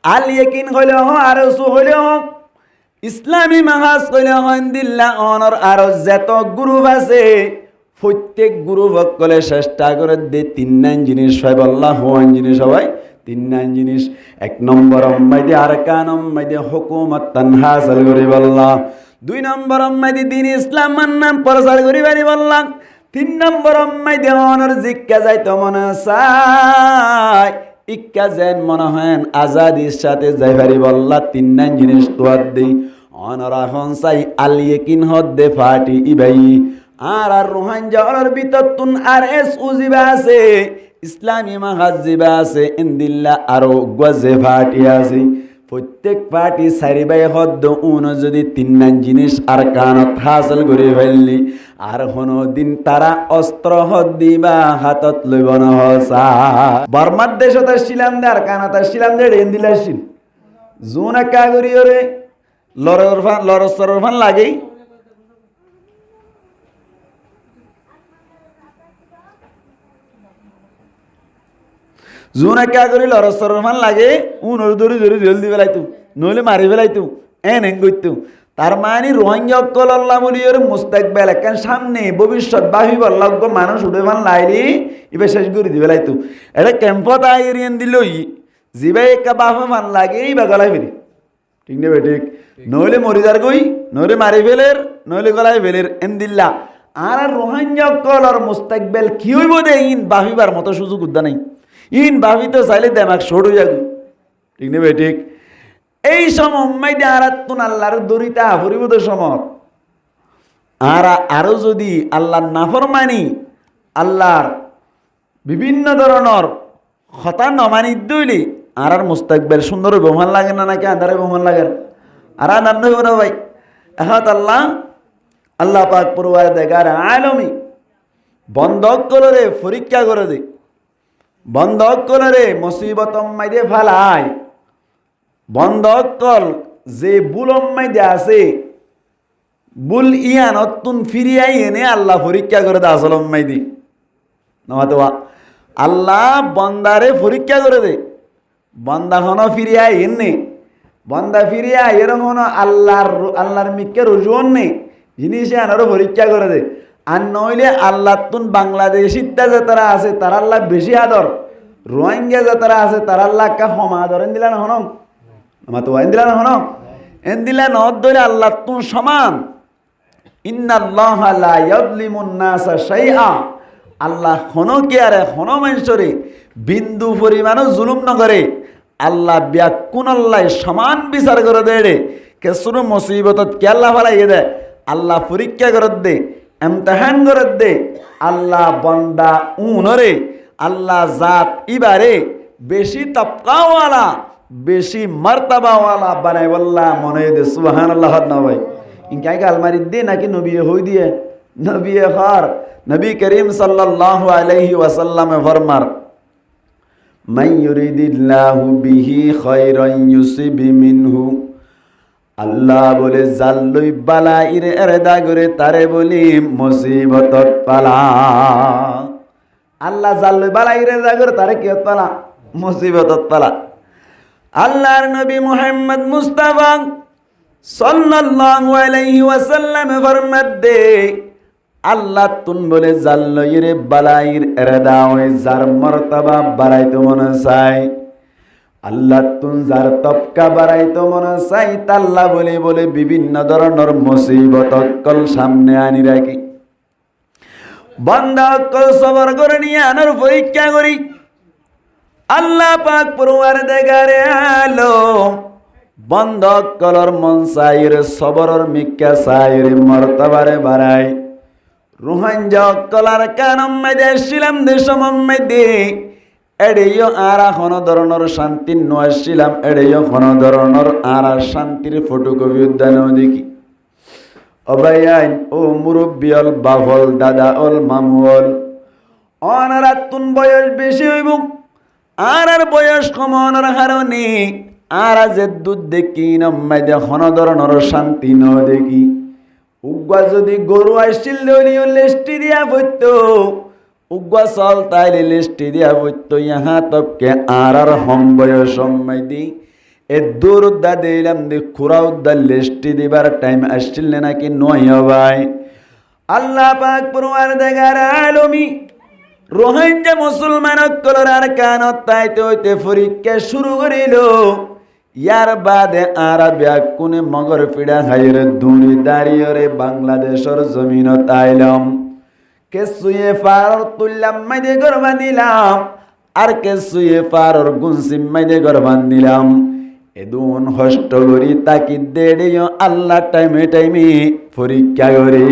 আল ইয়াকিন হইলে আরসু হইলে ইসলামী মাহাজ কইলে দিল্লা অনর আর যত গ্রুপ আছে প্রত্যেক গ্রুপ কলে চেষ্টা করে দে 3 জিনিস হয় বল্লা হওয়ান জিনিস সবাই 3 জিনিস। 1 নম্বর মাইদে আরকান মাইদে হুকুমত হাসিল করি বল্লা। 2 নম্বর মাইদে দ্বীন ইসলাম নাম প্রচার করি বাড়ি বল্লা। 3 নম্বর মাইদে অনর জিজ্ঞা যাই তো মনে চায় ইক্কা যেন মনে হয় আজাদির সাথে যাই পারি বল্লা। 3 জিনিস তোয়ার দেই অনর এখন চাই আল ইয়াকিন হদ্দে ফাটি ইবাই আর রোহান যাওয়ার ভিতর তুন আর এস উজিবা আছে ইসলামী মাহাজিবা আছে ইন্দিল্লা আরো গজে ফাটি আছে। প্রত্যেক পার্টি সারিবাই হদ্দ যদি 3 জিনিস আর কানত হাসিল করে ফেললি আর কোনো দিন তারা অস্ত্র হদ্দিবা হাতত লইব না হসা। বর্মার দেশত আসছিলাম দে আর কানত আসছিলাম দে ইন্দিল্লা আসছিল জুন একা করি ওরে লরফান লাগেই জুন একা করি লরফান লাগে উনর ধরে ধরে জলদি ফেলাইতু নইলে মারি ফেলাইতু এন করতু। তার মানে রোহিঙ্গা অক্কল আল্লাহ বলি ওর মুস্তাকবেল একখান সামনে ভবিষ্যৎ বাহিব আল্লাহ মানুষ উঠে ফান লাইলি এবার শেষ করে দিবে লাইতু। এটা ক্যাম্পত আইরিয়ান দিল জিবাই একা বাফা ফান লাগে এই বা গলায় ফেলি ঠিক নেবে ঠিক নইলে মরি যার গই নইলে মারি ফেলের নইলে গলায় ফেলের এন দিল্লা আর রোহিঙ্গা অক্কল আর মুস্তাকবেল কি হইব দে ইন বাহিবার মতো সুযোগ উদ্যা নাই ইন ভাবি তো চাইলে দেমাক শোট হয়ে যাবে ঠিক নেবে ঠিক। এই সময় আরাতুন আল্লাহর দরিতা পরিবত সমত আর আরো যদি আল্লাহর নাফরমানি আল্লাহর বিভিন্ন ধরনের কথা নমানি দইলি আর মুস্তাকবেল সুন্দর বোমান লাগে না নাকি আন্ধারে বোমান লাগে আর আনন্দ হইব না ভাই। এখন আল্লাহ পাক পড়ুয়ার দেখার আলমি বন্ধক করে পরীক্ষা করে দে বন্ধক করে মুসিবত মাইদে ফালাই বন্ধক কল যে বুলম মাইদে আছে বুল ইয়ান অতুন ফিরিয়াই এনে আল্লাহ পরীক্ষা করে দে আসলম মাইদি নমাতো আল্লাহ বন্দারে পরীক্ষা করে দে বন্দা হন ফিরিয়াই এনে বন্দা ফিরিয়া এরম হন আল্লাহর মিক্কে রুজুন নেই জিনিস আনারও পরীক্ষা করে দে। আর নইলে আল্লাহ তুন বাংলাদেশিতা যে তারা আছে তার আল্লাহ বেশি আদর রোহিঙ্গা যে তারা আছে তার আল্লাহ কা ক্ষমা আদর এন দিলা না হন মাতো এন দিলা না হন এন দিলা নদ ধরে আল্লাহ তুন সমান। ইন্নাল্লাহ লা ইয়াযলিমুন নাসা শাইআ আল্লাহ হন কি আরে হন মানুষরে বিন্দু পরিমাণও জুলুম ন করে আল্লাহ ব্যাকুন আল্লাহ সমান বিচার করে দেড়ে কেসুর মুসিবতত কে আল্লাহ ফালাইয়ে দে আল্লাহ পরীক্ষা করে দে এমতেহান করে দে আল্লাহ বন্দা উনরে আল্লাহ জাত ইবারে বেশি তবকাওয়ালা বেশি মার্তাবাওয়ালা বানাই বল্লা মনে দে সুবহানাল্লাহ না ভাই ইনকাই আলমারি দে নাকি নবী হই দিয়ে নবী হর নবী করিম সাল্লাল্লাহু আলাইহি ওয়াসাল্লাম ফরমার মান ইউরিদিল্লাহু বিহি খায়রান ইউসিব মিনহু আল্লাহ বলে জাল্লই বালা ইরে এরদা করে তারে বলি মুসিবতত পালা আল্লাহ জাল্লই বালা ইরে এরদা করে তারে কি পালা মুসিবতত পালা। আল্লাহর নবী মুহাম্মদ মুস্তাফা সাল্লাল্লাহু আলাইহি ওয়াসাল্লাম ফরমাত দে আল্লাহ তুন বলে জাল্লই রে বালাইর এরদা ওই যার মর্তবা বাড়াইতে মনে চায় আল্লাহ তুন যার তবকা বাড়াইতে মনে চাই তাল্লা বলে বলে বিভিন্ন ধরনের মুসিবত অক্কল সামনে আনি রাখি বান্দা অক্কল সবর করে নিয়ে আনার পরীক্ষা করি আল্লাহ পাক পরওয়ার দেগারে আলো বন্ধ অক্কলর মন চাইর সবরর মিক্কা চাইর মর্তবারে বাড়াই রোহিঙ্গা অক্কলার কানম মেদে আসছিলাম দেশম মেদে এড়েও আর কোনো ধরনের শান্তি নয়াছিলাম এড়েও কোনো ধরনের আর শান্তির ফটোকপি উদ্যান দেখি অবাইন ও মুরব্বী অল বাফল দাদা অল মামুল অনারাতুন বয়স বেশি হইব আর বয়স কমানোর কারণে আর যে দুধ দেখি নম্মাইদে কোনো ধরনের শান্তি ন দেখি উগ্গা যদি গরু আসছিল লেস্টি দিয়া বইত উগ্গা চল তাইলে লিস্টি দিয়া বইতো ইহা তবকে আর হম বয়স দি এ দূর উদ্দা দিলাম দি খুরা উদ্দা লিস্টি দিবার টাইম আসছিল নাকি নয় ভাই। আল্লাহ পাক পরওয়ারদিগার আলমী রোহিঙ্গা মুসলমান কলর আর কানত তাইতে হইতে পরীক্ষা শুরু করিল। ইয়ার বাদে আর ব্যাকুনে মগর পিড়া হাইরে দুনি দাঁড়িয়ে রে বাংলাদেশের জমিন তাইলাম। কে সুয়ে পার তুললাম মাইদে গরবান দিলাম, আর কে সুয়ে পারর গুনসিম মাইদে গরবান দিলাম। এদুন হষ্ট করি তাকি দেড়িও আল্লাহ টাইমে টাইমে পরীক্ষা করি।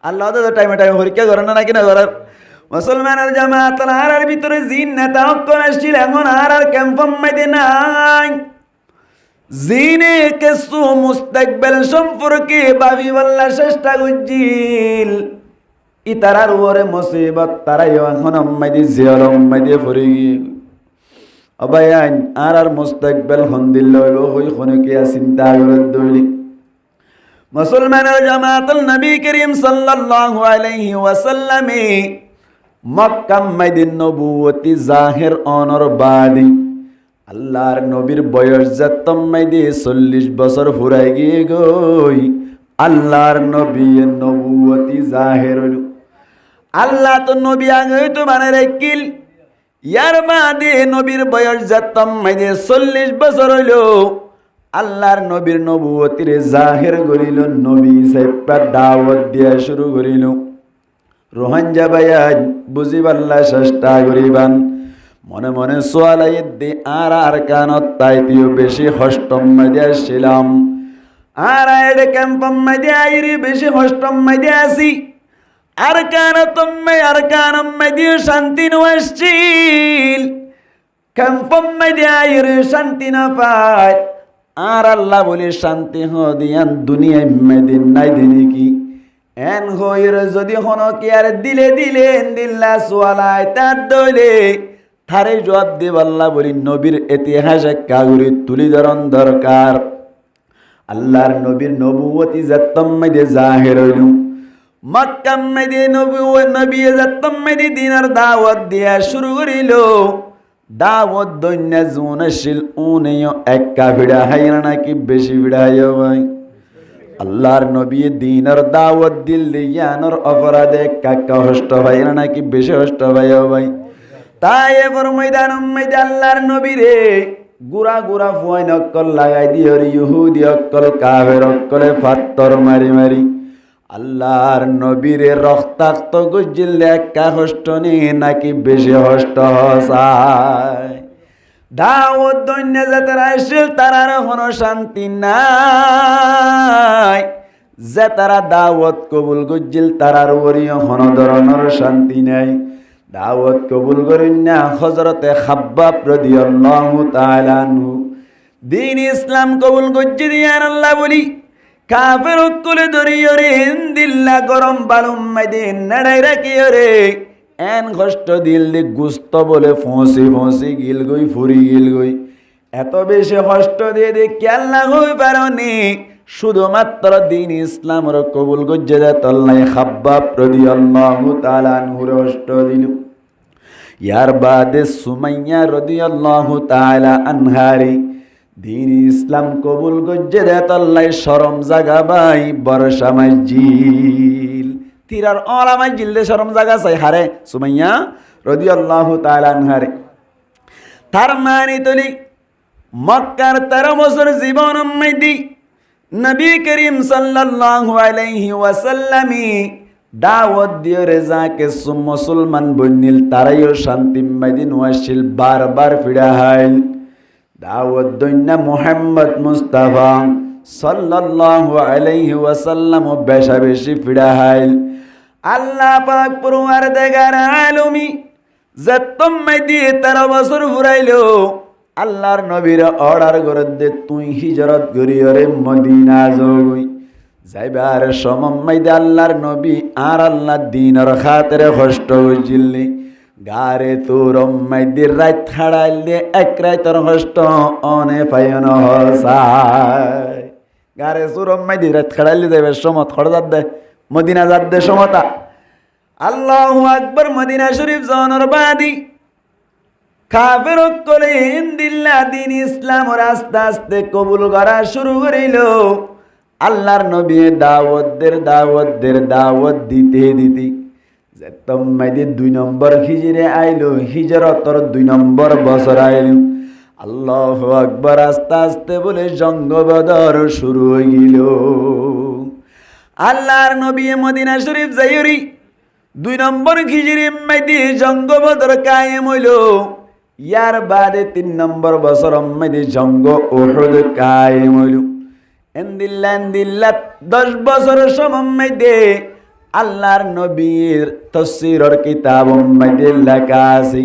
আল্লাহ তো টাইমে টাইমে পরীক্ষা করে না নাকি না করার। মুসলমানের জামাত আর ভিতরে জিন নেতা অক্ষর আসছিল, এখন আর ক্যাম্পম মাইদে নাই। জিনে কিছু মুস্তাকবেল সম্পর্কে ভাবি বললা চেষ্টা করছিল। ইতারার ওরে মুসিবত তারাই এখন মাইদি জিয়রম মাইদে পড়ে গিয়ে অবায়ান আর মুস্তাকবেল হন্দিল লইব হই খনকে চিন্তা করে দইলি। মুসলমানের জামাতুল নবী করিম সাল্লাল্লাহু আলাইহি ওয়াসাল্লামে মক্কা মাইদিন নবুয়তি জাহির অনর বাদি আল্লাহর নবীর বয়স যতম মাইদি 40 বছর ফুরাই গিয়ে গই। আল্লাহর নবী নবুয়তি জাহির হইল। আল্লাহ তো নবী আগে তো মানে রাখিল। ইয়ার বাদে নবীর বয়স যতম মাইদি 40 বছর হইল। আল্লাহর নবীর নবুয়তির জাহির করিল। নবী সাহেবরা দাওয়াত দিয়া শুরু করিল। রোহাঞ্জা ভাইয়া বুঝিবাল্লা চেষ্টা করিবান। মনে মনে সোয়ালাই দি আর কানত তাইতেও বেশি হষ্টম মাইদে আসছিলাম। আর এডে ক্যাম্পম মাইদে আইরি বেশি হষ্টম মাইদে আসি। আর কানম মাইদে শান্তি আসছিল। ক্যাম্পম মাইদে আইরি শান্তি না পায়। আর আল্লাহ বলে শান্তি দিয়ান দুনিয়ায় মেদিন নাই দিনি কি এন হইর যদি হন কি আর দিলে দিল্লা সোয়ালায় তার দইলে থারে জবাব দেব। আল্লাহ বলি নবীর ইতিহাস কাগরি তুলি ধরন দরকার। আল্লাহর নবীর নবুয়তি যতম মাইদে জাহির হইল। মক্কা মাইদে নবী যতম মাইদে দিনের দাওয়াত দিয়া শুরু করিল। দাওয়াত দৈন্য জুনশীল উনিও একা ভিড়া হাইরা নাকি বেশি ভিড়া হাইয়া ভাই। আল্লাহর নবী দিনের দাওয়াত দিল জ্ঞানর অপরাধে কাকা হষ্ট ভাই নাকি বেশি হষ্ট ভাই ভাই। তাই এবার ময়দান আল্লাহর নবী রে গুড়া গুড়া ফুয়াইন অক্কল লাগাই দিয়ে ইহুদি অক্কল কাফের অক্কলে পাত্তর মারি মারি আল্লাহর নবীরে রক্তাক্ত গুজিল একা হষ্ট নে নাকি বেশি হষ্ট হসায়। দাওয়াত দৈন্য যাতারা আসছিল তারার কোনো শান্তি নাই। যে তারা দাওয়াত কবুল গুজিল তারার ওরিও কোনো ধরনের শান্তি নাই। দাওয়াত কবুল করেন না হযরতে খাব্বাব রাদিয়াল্লাহু তাআলা আনহু দ্বীন ইসলাম কবুল গুজি দিয়ার আল্লাহ বলি কাফের কুলে ধরিও রে দিল্লা গরম বালুম মাইদে নাড়াই রাখিও রে এন কষ্ট দিল দি গুস্ত বলে ফসি গিল গই ফুরি গিল গই। এত বেশি কষ্ট দিয়ে দে কেল্লা হই পারনি শুধুমাত্র দ্বীন ইসলামের কবুল গজ্জে দে তল্লাই খাব্বাব রাদিয়াল্লাহু তাআলা আনহুর কষ্ট দিল। ইয়ার বাদে সুমাইয়া রাদিয়াল্লাহু তাআলা আনহারি দ্বীন ইসলাম কবুল গজ্জে দে তল্লাই শরম জাগা বাই বর্ষা মাজিল তিরার ওলামাই জিলদে শরম জাগা চাই হারে সুমাইয়া রাদিয়াল্লাহু তাআলা আনহারে। তার মানে তলি মক্কার 13 বছর জীবন মাইদি নবী করিম সাল্লাল্লাহু আলাইহি ওয়াসাল্লামি দাওয়াত দিয়ে রেজাকে মুসলমান বন্নিল তারাইও শান্তি মাইদিন ওয়াসিল বারবার ফিরা হাইল। দাওয়াত দইন্না মুহাম্মদ মুস্তাফা সাল্লাল্লাহু আলাইহি ওয়াসাল্লাম বেশা বেশি ফিরা হাইল। আল্লাহ পাক পরওয়ারদিগার আলমী যতম মাইদি 13 বছর ফুরাইলো আল্লাহর নবীর অর্ডার করে দে তুই হিজরত করিয়রে মদিনা যাই। যাইবার সমম মাইদে আল্লাহর নবী আর আল্লাহ দিনের খাতিরে কষ্ট হইছিলি গারে তোর মাইদির রাত ছাড়াইল দে এক রাতের কষ্ট অনে পাইন হসাই। গারে সুরম মাইদি রাত ছাড়াইলে যাইবার সমত খড়জাত দে মদিনা যাত দে সমতা। আল্লাহু আকবার। মদিনা শরীফ জানোর বাদি কাফের সকলে ইনদিল্লাহ দিন ইসলাম ওর আস্তে আস্তে কবুল করা শুরু করিল। আল্লাহর নবী দাওয়াত দিতে যে তোমাদের 2 নম্বর হিজরে আইলো, হিজরতর 2 নম্বর বছর আইলো। আল্লাহু আকবার, আস্তে আস্তে বলে জঙ্গ বদর শুরু হয়ে গেল। আল্লাহর নবী মদিনা শরীফ যাইরি 2 নম্বর হিজরি মধ্যে জঙ্গ বদর কায়েম হইল। ইয়ার বাদে 3 নম্বর বছর মধ্যে জঙ্গ উহুদ কায়েম হইল। এন্দিল্লা 10 বছরের সময় মধ্যে আল্লাহর নবীর তাফসীরের কিতাব মধ্যে লেখা আছে,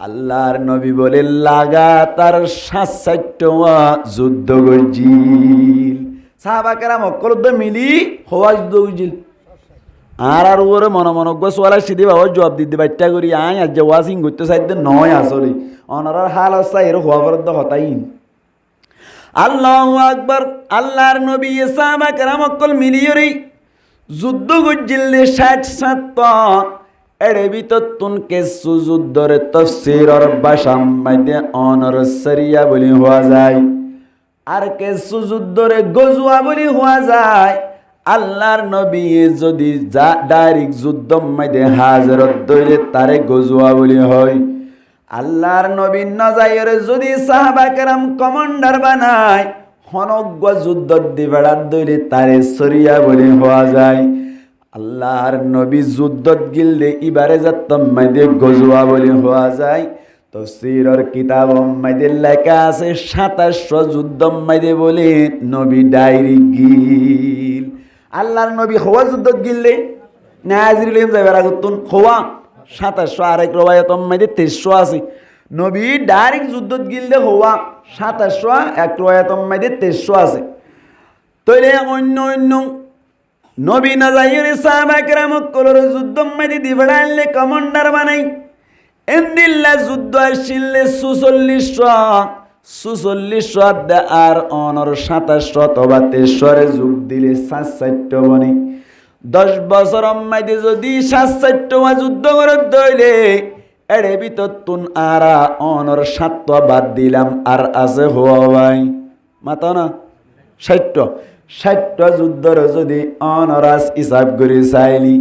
আল্লাহর নবী বলে লাগাতার 7-8টা যুদ্ধ করছিল। সাহাবা কেরাম অকলদ মিলি হওয়া যুদ্ধ করছিল। আর ওরে মনে গোসওয়ালা সিধি বাবা জবাব দিতে বাচ্চা করি আয় আজ ওয়াজিং করতে চাইতে নয় আসলে অনারার হাল আসা এর হওয়া পর্যন্ত হতাই। আল্লাহু আকবার, আল্লাহর নবী সাহাবা কেরাম অকল মিলিয়রি যুদ্ধ করছিল 60-70। এর ভিতর তুন কিছু যুদ্ধের তাফসীরের ভাষা মধ্যে অনর সরিয়া বলি হওয়া যায়, আর কিছু যুদ্ধের গজওয়া বলি হওয়া যায়। আল্লাহর নবী যদি ডাইরেক্ট যুদ্ধ মধ্যে হাজরত দইলে তারে গজওয়া বলি হয়। আল্লাহর নবী নজাইরে যদি সাহাবা কেরাম কমান্ডার বানায় হনজ্ঞ যুদ্ধ দিবেড়াত দইলে তারে সরিয়া বলি হওয়া যায়। আল্লাহর নবী যুদ্ধত গিললে ইবারে যাত্তম মধ্যে গজওয়া বলি হওয়া যায়। তাফসীরের কিতাব মধ্যে লেখা আছে 2700 যুদ্ধ মধ্যে বলে নবী ডাইরেক্ট গিল। আল্লাহর নবী হওয়া যুদ্ধত গিললে নাজিরিলেম যাইবার আগতুন হওয়া 2700, আরেক রওয়ায়াত মধ্যে 2300 আছে। নবী ডাইরেক্ট যুদ্ধত গিললে হওয়া 2700, এক রওয়ায়াত মধ্যে 2300 আছে। তইলে অন্য নবী না যাইরে সাহাবা কেরাম কলর যুদ্ধ মধ্যে দিবড়াইলে কমান্ডার বানাই। এন্দিল্লা যুদ্ধ আসলে 4600 আর অনর 2700 অথবা 2300 যোগ দিলে 7-8টা বনে 10 বছর মধ্যে যদি 7-8টা যুদ্ধ করে দইলে এর ভিতর তুন আর অনর 7টা বাদ দিলাম আর আছে হওয়া ভাই মাতা না 60টা যুদ্ধর যদি অনরাস হিসাব করে চাইলি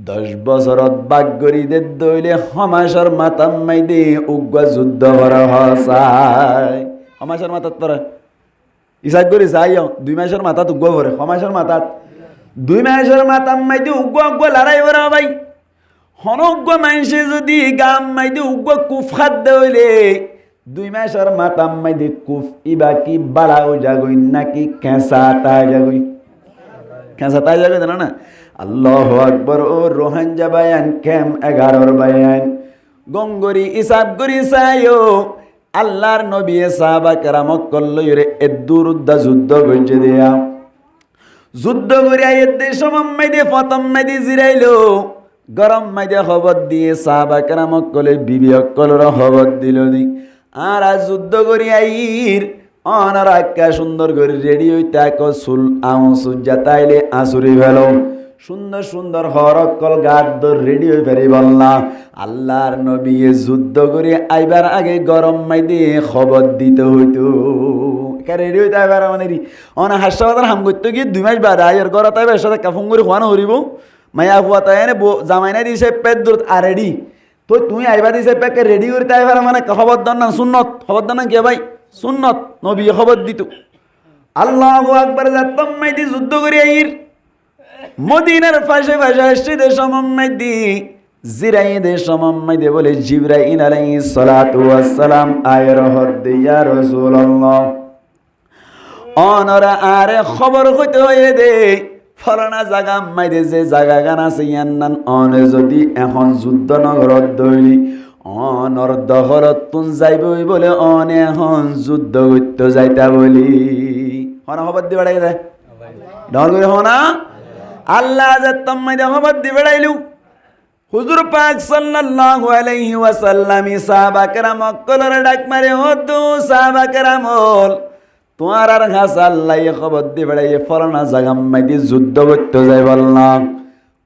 10 বছরত বাগ করি দে দইলে হমাসর মাতাম মাইদে উগ্র যুদ্ধ করা হয়। হমাসর মাতাত পরে হিসাব করে যাইও 2 মাসের মাথাত উগ্র পরে হমাসর মাথাত 2 মাসের মাতাম মাইদে উগ্র লড়াই করা ভাই। হনজ্ঞ মানুষে যদি গাম মাইদে উগ্র কুফ খাদ দইলে 2 মাসের মাতাম মাইদে কুফ ইবা কি বাড়াও যাগই নাকি কেঁচা তাই যাগই জানো না। আল্লাহু আকবার। ও রোহানজা বায়ান কেম 11 বায়ান গঙ্গরি ইসাব করি চাইও আল্লাহর নবী সাহাবা কেরামক কল্লইরে এদুরুদ্দা যুদ্ধ গজ্জে দিয়া যুদ্ধ করিয়া এদের সময় মাইদে প্রথম মাইদে জিরাইলো গরম মাইদে খবর দিয়ে সাহাবা কেরামক কলে বিবি অকলর খবর দিল দি আর যুদ্ধ করিয়া ইর অনার আক্কা সুন্দর করে রেডি হইতে এক চুল আউসুজা তাইলে আসুরি ফেল সুন্দর হরকল গাদ রেডি হয়ে ফেরি বললা। আল্লাহর নবী যুদ্ধ করে আইবার আগে গরম মাইদে খবর দিতে হইতো রেডি হইতে আইবার মানে অনা হাসপাতাল হাম করতে গিয়ে 2 মাস বাদে আইয়ের ঘর তাইবার সাথে কাফুং করে খোয়ানো হরিব মায়া হুয়া তাই জামাইনা দিছে পেট দূর আর রেডি তো তুই আইবা দিছে পেকে রেডি করতে আইবার মানে খবর দন না সুন্নত খবর দন না কে ভাই সুন্নত নবী খবর দিত। আল্লাহু আকবার। যাতম মাইদি যুদ্ধ করে আইর মদিনার পাশে আসছে দেশ মম্মাইদি জিরাই দেশ মম্মাইদি বলে জিবরাইল আলাইহিস সালাতু ওয়াস সালাম আয়ের হদ্দে ইয়া রাসূলুল্লাহ অনরা আরে খবর হইতে হয়ে দে ফলানা জায়গা মাইদে যে জায়গা গান আছে ইয়ান্নান অনে যদি এখন যুদ্ধ নগরত দইলি অনর দখলত তুন যাইবই বলে অনে এখন যুদ্ধ করতে যাইতা বলি হনা খবর দি বেড়াই যায় ডর করে হনা আল্লাহ যে তোমাইদে খবর দি বেড়াইলু হুজুর পাক সাল্লাল্লাহু আলাইহি ওয়াসাল্লাম সাহাবা কেরাম কলর ডাক মারে হদু সাহাবা কেরামল তোমার আর ঘাস আল্লাহ খবর দি বেড়াই ফলানা জায়গা মাইদি যুদ্ধ করতে যাই বললাম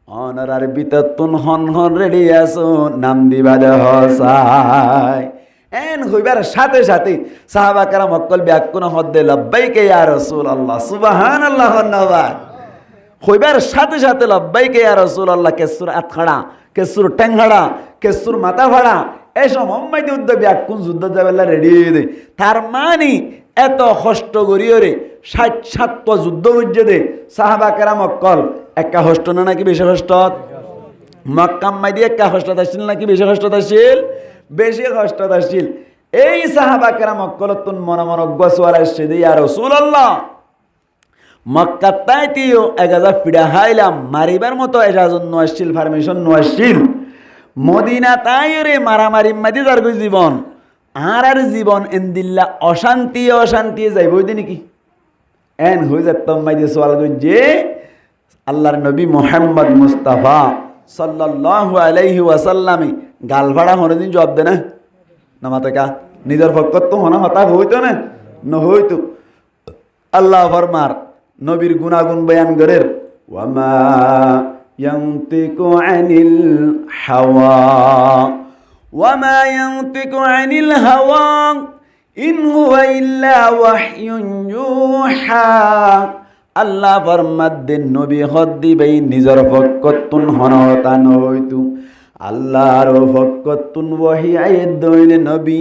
অনার ভিতর তুন হন রেডি আছো নাম দিবা দে হসাই এন হইবার সাথে সাথে সাহাবা কেরাম অক্কল ব্যাকুন হদ্দে লব্বাইকে ইয়া রাসূলুল্লাহ সুবহানাল্লাহ ওয়ান্নাবাদ হইবার সাথে সাথে লব্বাইকে ইয়া রাসূলুল্লাহ কেসুর আতখাড়া কেসুর টেংহাড়া কেসুর মাথা ভাড়া এসব অম্মাইতে উদ্দ ব্যাকুন যুদ্ধ যাবেলা রেডি হয়ে দেয় তার মানে এত কষ্ট করিও রে ৬০-৭০ যুদ্ধ বুঝে দে সাহাবা কেরাম অক্কল একা হষ্ট না নাকি বেশি হষ্ট মক্কাম মাই দিয়ে একা হষ্ট আসছিল নাকি বেশি হষ্ট আসছিল বেশি কষ্ট আসছিল এই সাহাবা কেরাম অক্কলতুন মনে মনে গোসওয়ালা এসে দিয়ে আর রাসূলুল্লাহ মক্কা তাইতিও এগাজা ফিডা হাইলাম মারিবার মতো এজাজত নো আসছিল পারমিশন নো আসছিল মদিনা তাইরে মারামারি মাদি যার জীবন আর জীবন এন্দিল্লা অশান্তি অশান্তি যাইব ওই দিন কি এন হয়ে যেতাম মাইদি সোয়াল যে আল্লাহর নবী মুহাম্মদ মুস্তাফা সাল্লাল্লাহু আলাইহি ওয়াসাল্লামে গাল ভাড়া হরদিন জবাব দে না নামাতেকা নিজের ভক্ত তো হনা হতা হইতো না নহইতো আল্লাহ ফরমার নবীর গুনাগুন বয়ান করের ওয়ামা ইয়ানতিকু আনিল হাওয়া ওয়ামা ইয়ানতিকু আনিল হাওয়া ইন হুয়া ইল্লা ওয়াহয়ুন ইউহা আল্লাহ ফরমাদ্দিন নবী হদ্দি বাই নিজের ভক্ততুন হনতা নহইতো আল্লাহর ভক্ততুন ওয়াহি আয়াত দইলে নবী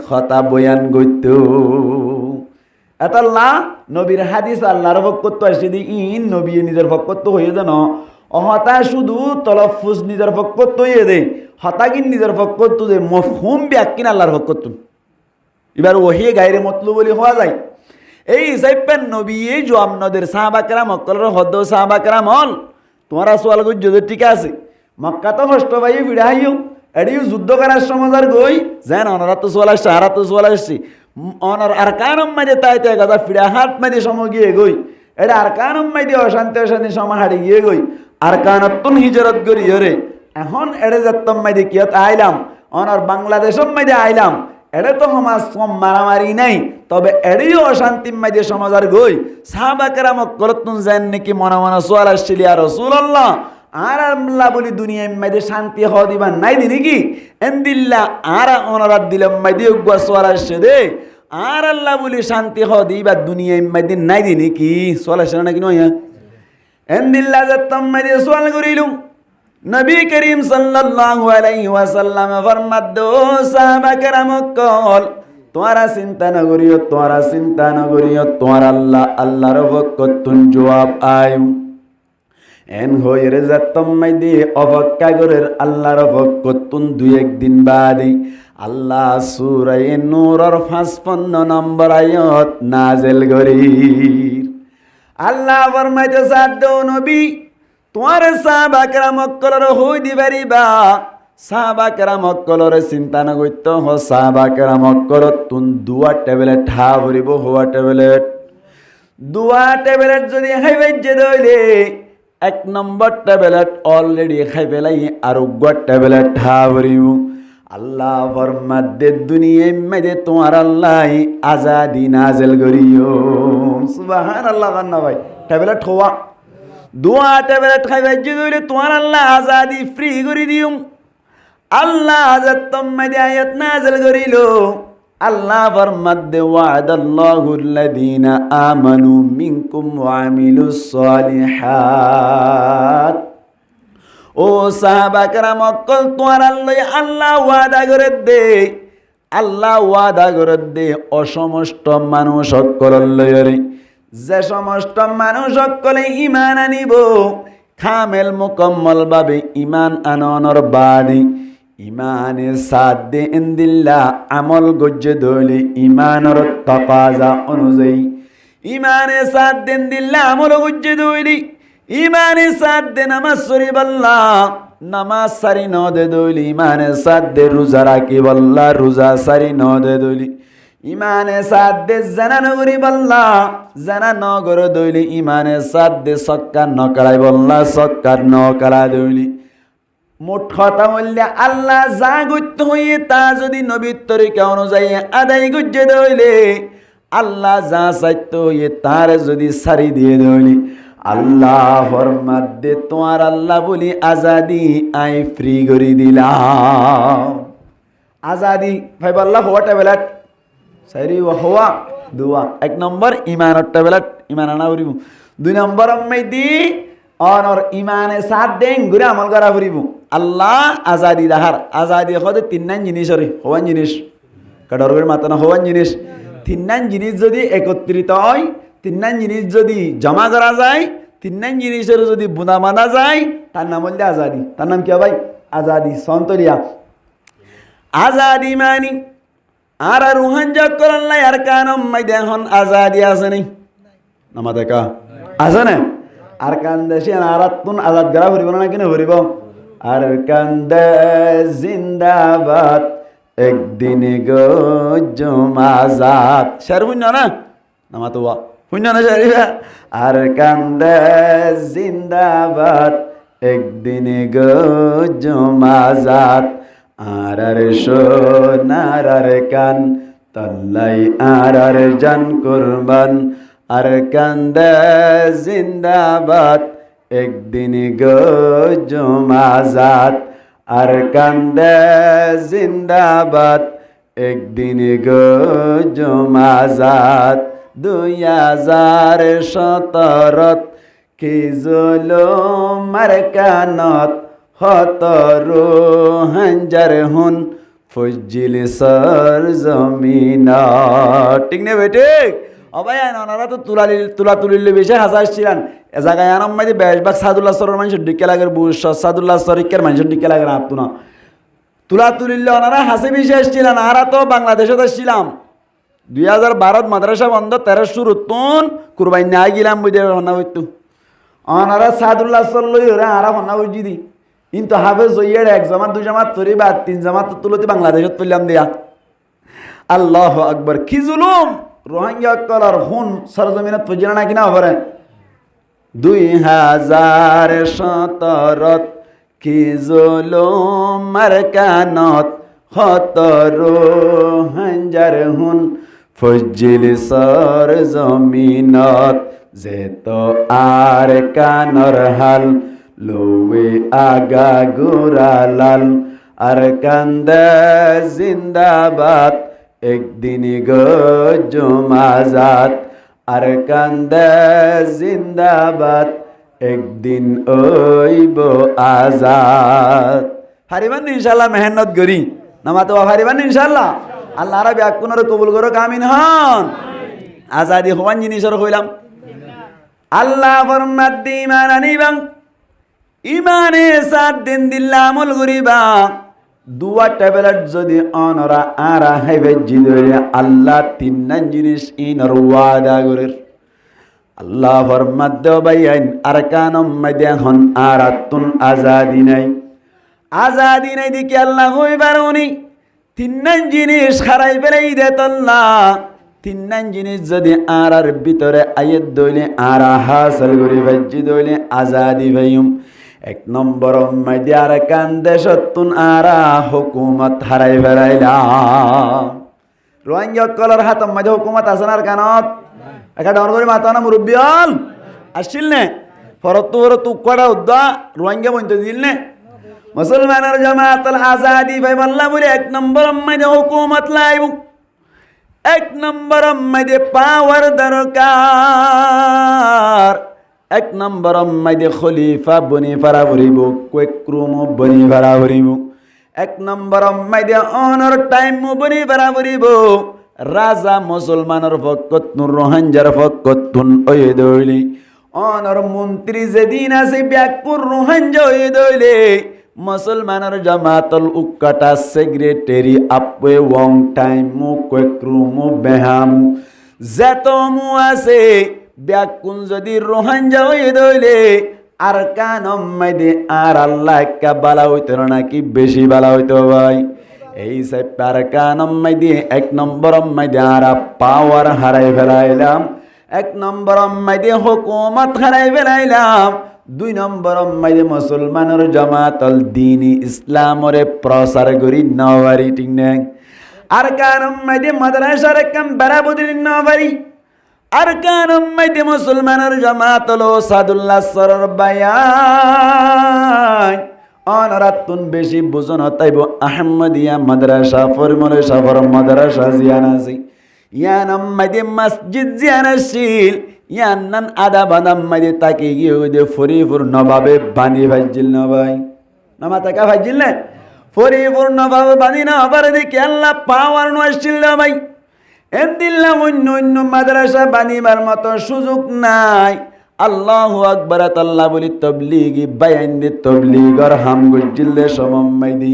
কথা বয়ান করতো এতাল্লাহ নবীর হাদিস আল্লাহর ভক্ত আসে দি ইন নবী নিজের ভক্ত হয়ে যেন অহতা শুধু তলফুজ নিজের ভক্ত হয়ে দে হতাকিন নিজের ভক্ত দে মফহুম ব্যাকিন আল্লাহর ভক্ত এবার ওহি গায়রে মতলব বলি হওয়া যায় এই হিসাবের নবী এই যে আপনাদের সাহাবা কেরাম অক্কলের হদ্দ সাহাবা কেরাম হল তোমারা সোয়াল গই যদি ঠিক আছে মক্কা তো কষ্ট পাই ফিরাইও এডিও যুদ্ধ করার সমাজার গই যেন অনারা তো সোয়াল আসছে আরা তো সোয়াল আসছি অনার আর কানম মাঝে তাইতে গাদা ফিরা হাত মাঝে সম গিয়ে গই এটা আর কানম মাঝে অশান্তি অশান্তি সময় হারি গিয়ে গই আর কানতুন হিজরত করি রে এখন এড়ে যেতাম মাঝে কিয়ত আইলাম অনার বাংলাদেশম মাঝে আইলাম এড়ে তো সমাজ কম মারামারি নাই তবে এড়িও অশান্তি মাঝে সমাজার গই সাহাবা কেরাম অক্কলতুন যেন নাকি মনে মনে সোয়াল আসছিল ইয়া রাসূলুল্লাহ আর আল্লাহ বলি দুনিয়ার মাঝে শান্তি হওয়া দিবার নাই দি নাকি এন্দিল্লা আর ওনারা দিলাম মাঝে সোয়াল আসছে দে আর আল্লাহ বলি শান্তি হওয়া দিবার দুনিয়ার মাঝে নাই দি নাকি সোয়াল আসছে নাকি নয় এন্দিল্লা যেতাম মাঝে সোয়াল করিলুম নবী করিম সাল্লাল্লাহু আলাইহি ওয়াসাল্লাম ফরমাদ্দো সাহাবা কেরাম কল তোরা চিন্তা না করিও তোরা চিন্তা না করিও তোর আল্লাহ আল্লাহর ভক্ততুন জবাব আয়ু এন হইরে যেতাম মাইদি অপেক্ষা করের আল্লাহর ভক্ততুন দুই একদিন বাদে আল্লাহ সূরা নূরের 55 নম্বর আয়াত নাযিল করির আল্লাহ ফরমাইতে সাদ্দো নবী তোমার সাহাবা কেরাম অক্কলর হই দিবারিবা সাহাবা কেরাম অক্কলর চিন্তা না করত হ সাহাবা কেরাম অক্কলত তুন দুয়া ট্যাবলেট হা ভরিব হওয়া ট্যাবলেট দুয়া ট্যাবলেট যদি খাইবে যে দইলে 1 নম্বর ট্যাবলেট অলরেডি খাই পেলাই আর গুয়া ট্যাবলেট হা ভরিব আল্লাহ ফরমাদে দুনিয়ায় মেদে তোমার আল্লাহ আজাদি নাজিল করিও সুবহানাল্লাহ গান্না ভাই ট্যাবলেট হওয়া দুয়া ট্যাবলেট খাইবে যদি তোমার আল্লাহ আজাদি ফ্রি করে দিও আল্লাহ আজাদ তোমাদের আয়াত নাযিল করিল আল্লাহ ফরমাদে ওয়াদাল্লাহুল্লাযীনা আমানু মিনকুম ওয়া আমিলুস সালিহাত ও সাহাবা কেরাম অক্কল তোমার আল্লাহ ওয়াদা করে দে আল্লাহ ওয়াদা করে দে অসমস্ত মানুষ অক্কল লয়রে যে সমস্ত মানুষ সকলে ইমান আনিব খামেল মুকম্মল ভাবে ইমান আননের বাদে ইমানের সাথে ইনদিল্লাহ আমল গজ্জে দইলে ইমানের তাকাজা অনুযায়ী ইমানের সাথে ইনদিল্লাহ আমল গজ্জে দইলে ইমানের সাথে নামাজ শরীফ আল্লাহ নামাজ সারি ন দে দইলে ইমানের সাথে রোজা রাখি আল্লাহ রোজা সারি ন দে দইলে ইমানে সাথে জানা নগরী বল্লা জানা নগর দইলি ইমানে সাথে সক্কার নকড়াই বল্লা সক্কার নকড়া দইলি মোট কথা বললে আল্লাহ যা গুত্ত হইয়ে তা যদি নবীর তরিকা অনুযায়ী আদায় গুজ্জে দইলে আল্লাহ যা চাইত হইয়ে তার যদি সারি দিয়ে দইলি আল্লাহ ফরমাদে তোমার আল্লাহ বলি আজাদি আই ফ্রি করে দিলাম আজাদি ভাইবাল্লাহ হওয়া ট্যাবলেট সাইরি হওয়া দুয়া 1 নম্বর ইমানের ট্যাবলেট ইমান আনা ফুরিব 2 নম্বর দি অনর ইমানে সাথ দেন ঘুরে আমল করা ফুরিব আল্লাহ আজাদি দাহার আজাদি হতে 3 জিনিস হওয়ান জিনিস কাডর করে মাতানো হওয়ান জিনিস 3 জিনিস যদি একত্রিত হয় 3 জিনিস যদি জমা করা যায় 3 জিনিসের যদি বুনা মানা যায় তার নাম হল আজাদি তার নাম কি ভাই আজাদি সন্তরিয়া আজাদি মানি আর রুহান যকর আল্লাহ আর কানম মাই দেখুন আজাদি আছে নাই নামা দেখা আছে না আর কান দেশে আরাতুন আজাদ গরা ভরিব না কেন ভরিব আর কান্দে জিন্দাবাদ একদিন গো জমাজাত শের শুন্য না নামা তো শুন্য না শেরিবা আর কান্দে জিন্দাবাদ একদিন গো জমাজাত আর সোনার কান তল্লাই আর জান কুরবান আর কান্দে জিন্দাবাদ একদিন গো জমাজাত আর কান্দে জিন্দাবাদ একদিন গো জমাজাত 2017 কি জুলুমার কানত হতরু হাঞ্জার হুন ফজিল সর জমিন ঠিক না বেটে অবাই ওনারা তো তুলা তুলিলে বেশি হাসা আসছিলেন এ জায়গায় আনাম মাঝে বেশবাগ সাদুল্লাহ সরের মানুষের ডিকে লাগে সাদুল্লাহ সরিকের মানুষের ডিকে লাগে না আপনা তুলা তুলিলে ওনারা হাসি বেশি আসছিলেন আরা তো বাংলাদেশে আসছিলাম 2012 মাদ্রাসা বন্ধ 13 শুরু তুন কুরবাই না গিলাম বুঝে হন্না হইতো ওনারা সাদুল্লাহ সর লই ওরা আরা হন্না বুঝি দি কিন্তু হাফেজ হইয়ার 1 জামাত 2 জামাত তরি বা 3 জামাত তুলতে বাংলাদেশত তুললাম দিয়া আল্লাহ আকবার কি জুলুম রোহিঙ্গা কলার হুন সরজমিনত ফুজিনা না কিনা হবে 2017 কি জুলুম মার কানত হতরু হাঞ্জার হুন ফজিল সর জমিনত যেত আর কানর হাল লোয়ে আগা গোরালাল আর কান্দে জিন্দাবাদ একদিন গো জমাজাত আর কান্দে জিন্দাবাদ একদিন ওইব আজাদ হারিবান ইনশাল্লাহ মেহনত করি নামাতো হারিবান ইনশাল্লাহ আল্লাহ আরা ব্যাকুনরে কবুল করো কামিন হন আজাদি হওয়ান জিনিসের হইলাম আল্লাহ ফরমাত দি ইমান আনিবাং ইমানে সাত দিন দিল্লা আমল করিবা দুয়া ট্যাবলেট যদি অনরা আরা হাইবে জিদরে আল্লাহ 3 জিনিস ইনর ওয়াদা করের আল্লাহ ফরমাত দে বাইন আরকানম মাদে হন আরাতুন আজাদি নাই দিকে আল্লাহ হইবার উনি 3 জিনিস খারাই বেলাই দে আল্লাহ 3 জিনিস যদি আরার ভিতরে আয়াত দইলে আরা হাসল করি ভাজি দইলে আজাদি ভাইম 1 নম্বর মাদে আরকান দেশতুন আরা হুকুমত হারাই বেলাইলা রোহিঙ্গা কলার হাতম মাদে হুকুমত আসানার কানত একা ডাউন করে মাথা না মুরব্বিয়াল আসছিল নে ফরত কড়া উদ্দা রোহিঙ্গা বইতে দিল নে মুসলমানের জামাতুল আজাদি ভাই বললা বলে 1 নম্বর মাদে হুকুমত লাইব 1 নম্বর মাদে পাওয়ার দরকার 1 নম্বর মাদে খলিফা বনি ফারা ভরিব কোয়েক্রুম বনি ফারা ভরিব 1 নম্বর মাদে অনর টাইম বনি ফারা ভরিব রাজা মুসলমানের ফকত নুর রোহাঞ্জার ফকত তুন ওই দইলি অনর মন্ত্রী যেদিন আছে ব্যাকুর রোহাঞ্জা ওই দইলে মুসলমানের জামাতুল উক্কাটা সেক্রেটারি আপে ওয়াং টাইম কোয়েক্রুম বেহাম যেতমু আছে ব্যাকুন যদি রোহাঞ্জা ওই দইলে আর কানম মাইদে আর আল্লাহ কা বালা হইতো নাকি বেশি বালা হইতো ভাই এই সে পারকানম মাইদে 1 নম্বর মাইদে আরা পাওয়ার হারাই ফেলাইলাম 1 নম্বর মাইদে হুকুমত হারাই ফেলাইলাম 2 নম্বর মাইদে মুসলমানের জামাতুল দ্বীনি ইসলামরে প্রসার করি নওয়ারি ঠিক না আর কানম মাইদে মাদ্রাসার কাম বরাবরি নওয়ারি আর কানম মাইদে মুসলমানের জামাতুল সাদুল্লাহ সরর বায়ান অনরাতুন বেশি বুঝন হতাইব আহমদিয়া মাদ্রাসা ফরমলে সাফর মাদ্রাসা জিয়ানাসি ইয়ানাম মাইদে মসজিদ জিয়ানাশীল ইয়ান্নান আদা বাদাম মাইদে তাকে গিয়ে দে পরিপূর্ণভাবে বানি ভাইজিল না ভাই নামা তাকা ভাইজিল না পরিপূর্ণভাবে বানি না আবার দেখি আল্লাহ পাওয়ার নয়ছিল না ভাই এদিল্লা অন্য অন্য মাদ্রাসা বানিবার মতো সুযোগ নাই আল্লাহু আকবার আল্লাহ বলি তবলিগি বায়ান্দি তবলিগর হাম গুজিল্লে সমম্মাইদি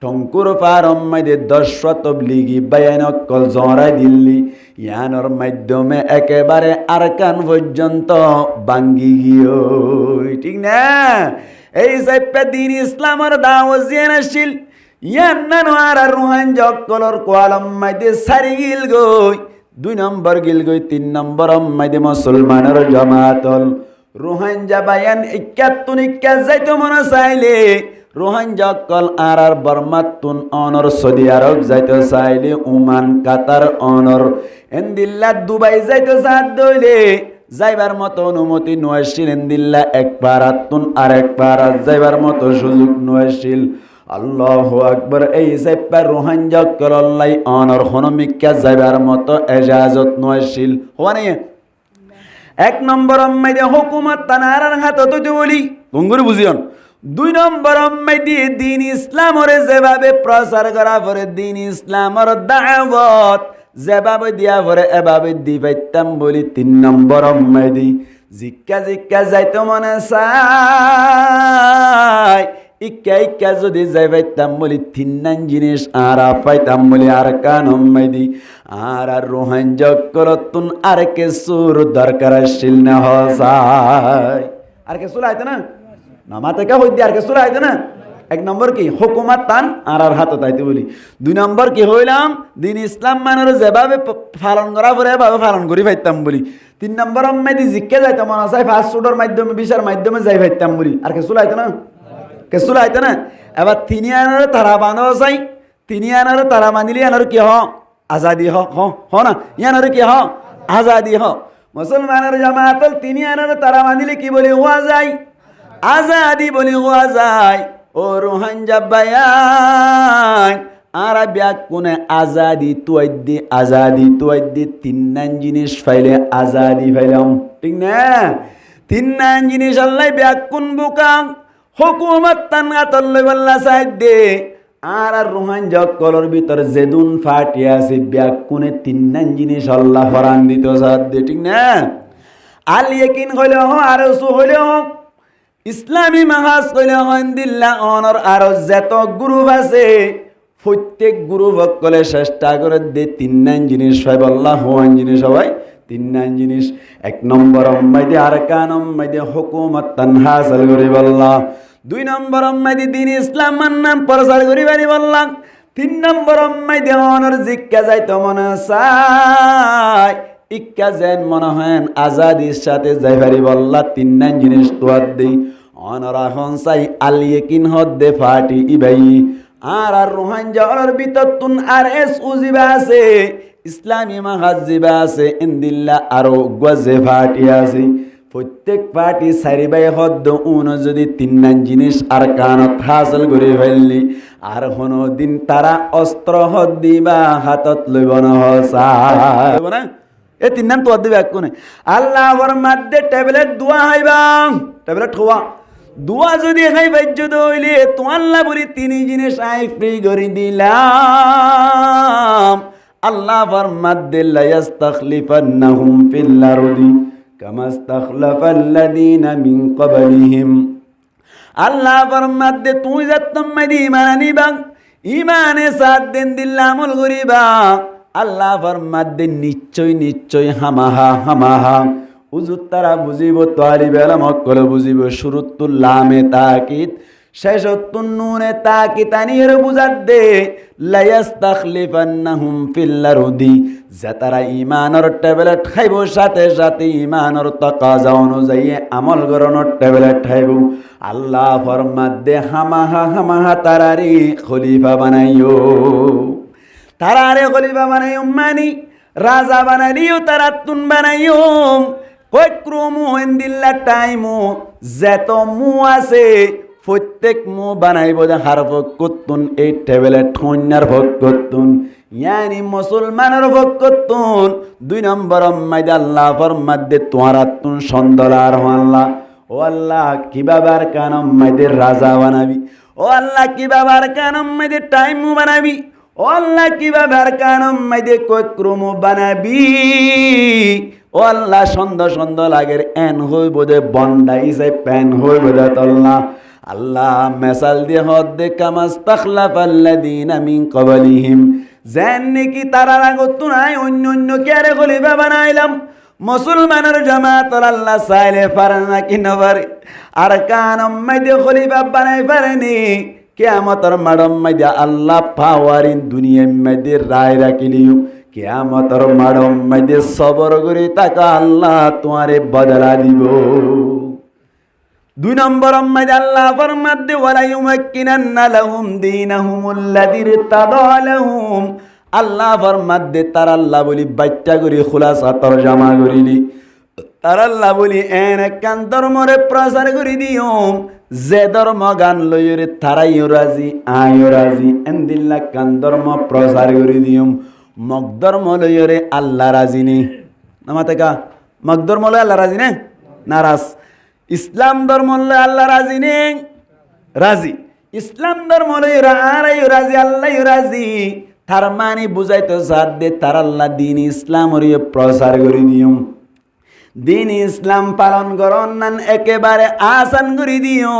টঙ্কুর পারম্মাইদি 10 তবলিগি বায়ান অকল জরাই দিল্লি ইয়ানোর মাধ্যমে একেবারে আরকান পর্যন্ত বাঙ্গি গিয়ে ঠিক না এই সাইপে দিন ইসলামের দাওয়াত জিয়ানাশীল ইয়ান্নানো আর রুহান জকলর কোয়ালম্মাইদি সারি গিল গই 2 নম্বর গিল গই 3 নম্বর মাইদে মুসলমানের জামাতল রোহানজা বায়ান 71 যাইতো মনে চাইলে রোহানজা কল আর বর্মাতুন অনর সৌদি আরব যাইতো চাইলে ওমান কাতার অনর এন্দিল্লা দুবাই যাইতো সাদ দইলে যাইবার মতো অনুমতি নয়শিল এন্দিল্লা একবার আতুন আর একবার যাইবার মতো সুযোগ নয়শিল আল্লাহু আকবার এই সাইপা রোহানজা কল্লাই অনর হনমিকা যাইবার মতো এজাজত নয়শিল হওয়ানি 1 নম্বর মাইদে হুকুমত তানারার হাতত তো বলি গঙ্গুর বুঝিয়ন 2 নম্বর মাইদে দ্বীন ইসলামরে যেভাবে প্রচার করা পরে দ্বীন ইসলামর দাওয়াত যেভাবে দিয়া পরে এভাবে দিবাইতাম বলি 3 নম্বর মাইদে জিক্কা জিক্কা যাইতো মনে চাই ইক্কা ইক্কা যদি যাইবাইতাম বলি 3 জিনিস আর পাইতাম বলি আর কানম্মাইদি আর রোহান জকরতুন আর কে সুর দরকার আসিল না হসাই আর কে সুর আইতে না নামাতে কা হইদি আর কে সুর আইতে না 1 নম্বর কি হুকুমত তান আর হাতত আইতে বলি 2 নম্বর কি হইলাম দিন ইসলাম মানের যেভাবে পালন করা পরে এভাবে পালন করি পাইতাম বলি 3 নম্বর মাইদি জিক্কে যাইতাম মনে চাই ফাস্ট ফুডের মাধ্যমে বিশার মাধ্যমে যাই পাইতাম বলি আর কে সুর আইতে না কেসুল আইতে না এবার 3 আনারে তারা বাঁধা চাই 3 আনারে তারা বাঁধিলে আনার কি আজাদি হ না ইয়ানারে কি আজাদি মুসলমানের জামাতল 3 আনারে তারা বাঁধিলে কি বলি হওয়া যায় আজাদি বলি হওয়া যায় ও রোহান জাবায়ান আর ব্যাক কোনে আজাদি তুয়াইদি 3 জিনিস ফাইলে আজাদি ফাইলাম ঠিক না 3 জিনিস আল্লাহ ব্যাক কোন বুকাং হুকুমত তানগাতল্লে বল্লা সাইদে আর রোহান জকলর ভিতর জেদুন ফাটি আছে ব্যাকুনে 3 জিনিস আল্লাহ ফরান দিত সাদে ঠিক না আল ইয়াকিন হইলে আর সু হইলে ইসলামী মাহাজ কইলে হন্দিল্লা অনর আর যত গ্রুপ আছে প্রত্যেক গ্রুপ কলে চেষ্টা করে দে 3 জিনিস পাই আল্লাহ হওয়ান জিনিস সবাই 3 জিনিস 1 নম্বর মাইদে আরকানম মাইদে হুকুমত তানহাসল করি আল্লাহ 2 নম্বর মাইদে দ্বীন ইসলাম নাম প্রচার করি বানি আল্লাহ 3 নম্বর মাইদে অনর জিক্কা যাইতো মনে চাই ইক্কা যেন মনে হয় আজাদির সাথে যাই পারি আল্লাহ 3 জিনিস তোয়াদ দেই অনর এখন চাই আল ইয়াকিন হদ্দে ফাটি ইবাই আর রোহান জাওয়ার ভিতর তুন আর এস উজিবা আছে ইসলামী মাহাজিবা আছে ইন্দিল্লা আরো গজে ফাটি আছে প্রত্যেক পার্টি সারিবাই হদ্দ যদি 3 জিনিস আর কানত হাসল করে ফেললি আর কোনো দিন তারা অস্ত্র হদ দিবা হাতত লইব না হসাইব না এ 3 নাম তো দিবে কোনে আল্লাহর মধ্যে ট্যাবলেট দোয়া হইবা ট্যাবলেট হওয়া দোয়া যদি খাই বাজ্য দইলে তো আল্লাহ বলি 3 জিনিস আই ফ্রি করে দিলাম আল্লাহ ফরমাদে লা ইস্তাখলিফান্নাহুম ফিল আরদি কামা ইস্তাখলাফাল্লাযীনা মিন ক্বাবলিহিম আল্লাহ ফরমাদে তুই যাতম মাদি ঈমান আনিবা ঈমানে সাথ দেন দিল আমল করিবা আল্লাহ ফরমাদে নিশ্চয় হামাহা উজুত তারা বুঝিব তালিব ইলম কল বুঝিব শুরুতুল লামে তাকিদ শেষতুন নুনে তাকিতানির বুঝাত দে লা ইস্তাখলিফান্নাহুম ফিল আরদি যাতারা ঈমানের ট্যাবলেট খাইব সাথে সাথে ঈমানের তাকাজা অনুযায়ী আমল গরনের ট্যাবলেট খাইব আল্লাহ ফরমাদে হামাহা তারারি খলিফা বানাইও তারারে খলিফা বানাইও মানি রাজা বানাইও তারাতুন বানাইও কয়ক্রমু ইনদিল্লা টাইমু যেত মু আছে প্রত্যেক মু বানাইব যে হার ভোগ করতুন এই টেবিলে ঠন্যার ভোগ করতুন ইয়ানি মুসলমানের ভোগ করতুন। 2 নম্বর মাইদে আল্লাহ ফরমাদে তোয়ারাতুন সন্দলার আল্লাহ ও আল্লাহ কিভাবে আর কানম মাইদের রাজা বানাবি, ও আল্লাহ কিভাবে আর কানম মাইদের টাইম বানাবি, ও আল্লাহ কিভাবে আর কানম মাইদে কৈক্রম বানাবি, ও আল্লাহ সন্দ লাগের এন হই বোধে বন্ডাই যায় প্যান হই বোধে তল্লা আল্লাহ মেসাল দিয়ে হদ দে কামাস্তাখলাফাল্লাযীনা মিন ক্বাবলিহিম যেন নাকি তারা আগত নাই অন্য অন্য কেরে খলিফা বানাইলাম। মুসলমানের জামাত আল্লাহ চাইলে পারে না কি না পারে আর কানম মাইদে খলিফা বানাই পারেনি। কিয়ামতের মাডম মাইদে আল্লাহ পাওয়ারিন দুনিয়া মাইদে রায় রাখিলিও কিয়ামতের মাডম মাইদে সবর করে তাকা আল্লাহ তোমারে বদলা দিব। 2 নম্বর মাইদে আল্লাহ ফরমাদে ওয়ালা ইউমাক্কিনান্না লাহুম দীনাহুমুল্লাযী ইরতাদা লাহুম আল্লাহ ফরমাদে তার আল্লাহ বলি বাচ্চা করি খুলাসা তরজমা করিলি তার আল্লাহ বলি এন কান ধর্মরে প্রচার করে দিও যে ধর্ম গান লইরে তারাইও রাজি আইও রাজি এন্দিল্লা কান ধর্ম প্রচার করে দিও মগ ধর্ম লইরে আল্লাহ রাজি নে নামাতে কা মগ ধর্ম লই আল্লাহ রাজি নে নারাজ। ইসলাম ধর্ম লই আল্লাহ রাজি নে রাজি, ইসলাম ধর্ম লইরা আরাইও রাজি আল্লাহ রাজি। তার মানে বুঝাইতে সাথ দে তার আল্লাহ দিন ইসলাম প্রচার করে দিও দিন ইসলাম পালন করন নান একেবারে আসান করে দিও।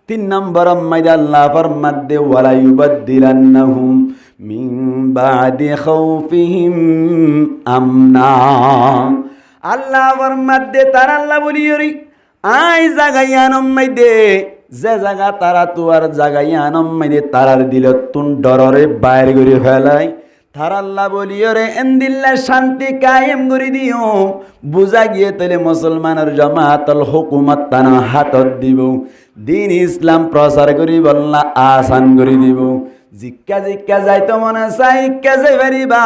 3 নম্বর মাইদে আল্লাহ ফরমাদে ওয়ালা ইউবাদদিলান্নাহুম মিন বাদি খাউফিহিম আমনা আল্লাহ ফরমাদে তার আল্লাহ বলিয়রি আই জাগাইয়ানম মাইদে যে জায়গা তারা তুয়ার জাগাইয়ানম মাইদে তারার দিল তুন ডররে বাইর করে ফেলাই তার আল্লাহ বলিও রে এন্দিল্লা শান্তি কায়েম করে দিও। বুঝা গিয়ে তাহলে মুসলমানের জামাতল হুকুমত তানা হাতত দিব দিন ইসলাম প্রচার করি বললা আসান করে দিব। জিক্কা জিক্কা যাইতো মনে চাই ইক্কা যাই পারিবা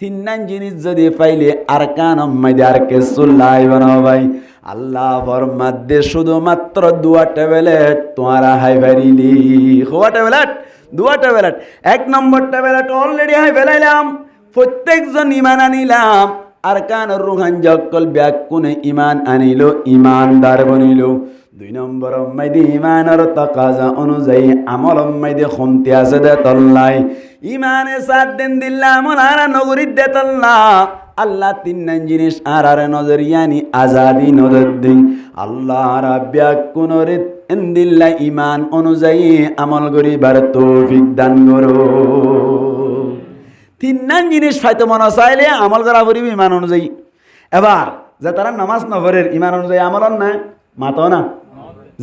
3 জিনিস যদি পাইলে আর কানম মাইদে আর কে চুল্লাই বানাও ভাই আল্লাহ ফরমাদে শুধুমাত্র 2 ট্যাবলেট তোমারা হাই পারিলি। কোয়া ট্যাবলেট 2 ট্যাবলেট। 1 নম্বর ট্যাবলেট অলরেডি হাই ফেলাইলাম প্রত্যেকজন ইমান আনিলাম আর কান রুহান জকল ব্যাকুনে ইমান আনিল ইমানদার বনিল। 2 নম্বর মাইদে ইমানের তাকাজা অনুযায়ী আমল মাইদে খমতি আছে দে তল্লাই ইমানে সাত দিন দিল্লা আমল আর নগরী দে তল্লা আল্লাহ 3 জিনিস আর নজরিয়ানি আজাদি নজর দিন আল্লাহ রাব্যাকুনরে এন্দিল্লা ইমান অনুযায়ী আমল করিবার তৌফিক দান করো। 3 জিনিস পাইতে মনে চাইলে আমল করা করিব ইমান অনুযায়ী। এবার যে তারা নামাজ নভরের ইমান অনুযায়ী আমলন না মাতো না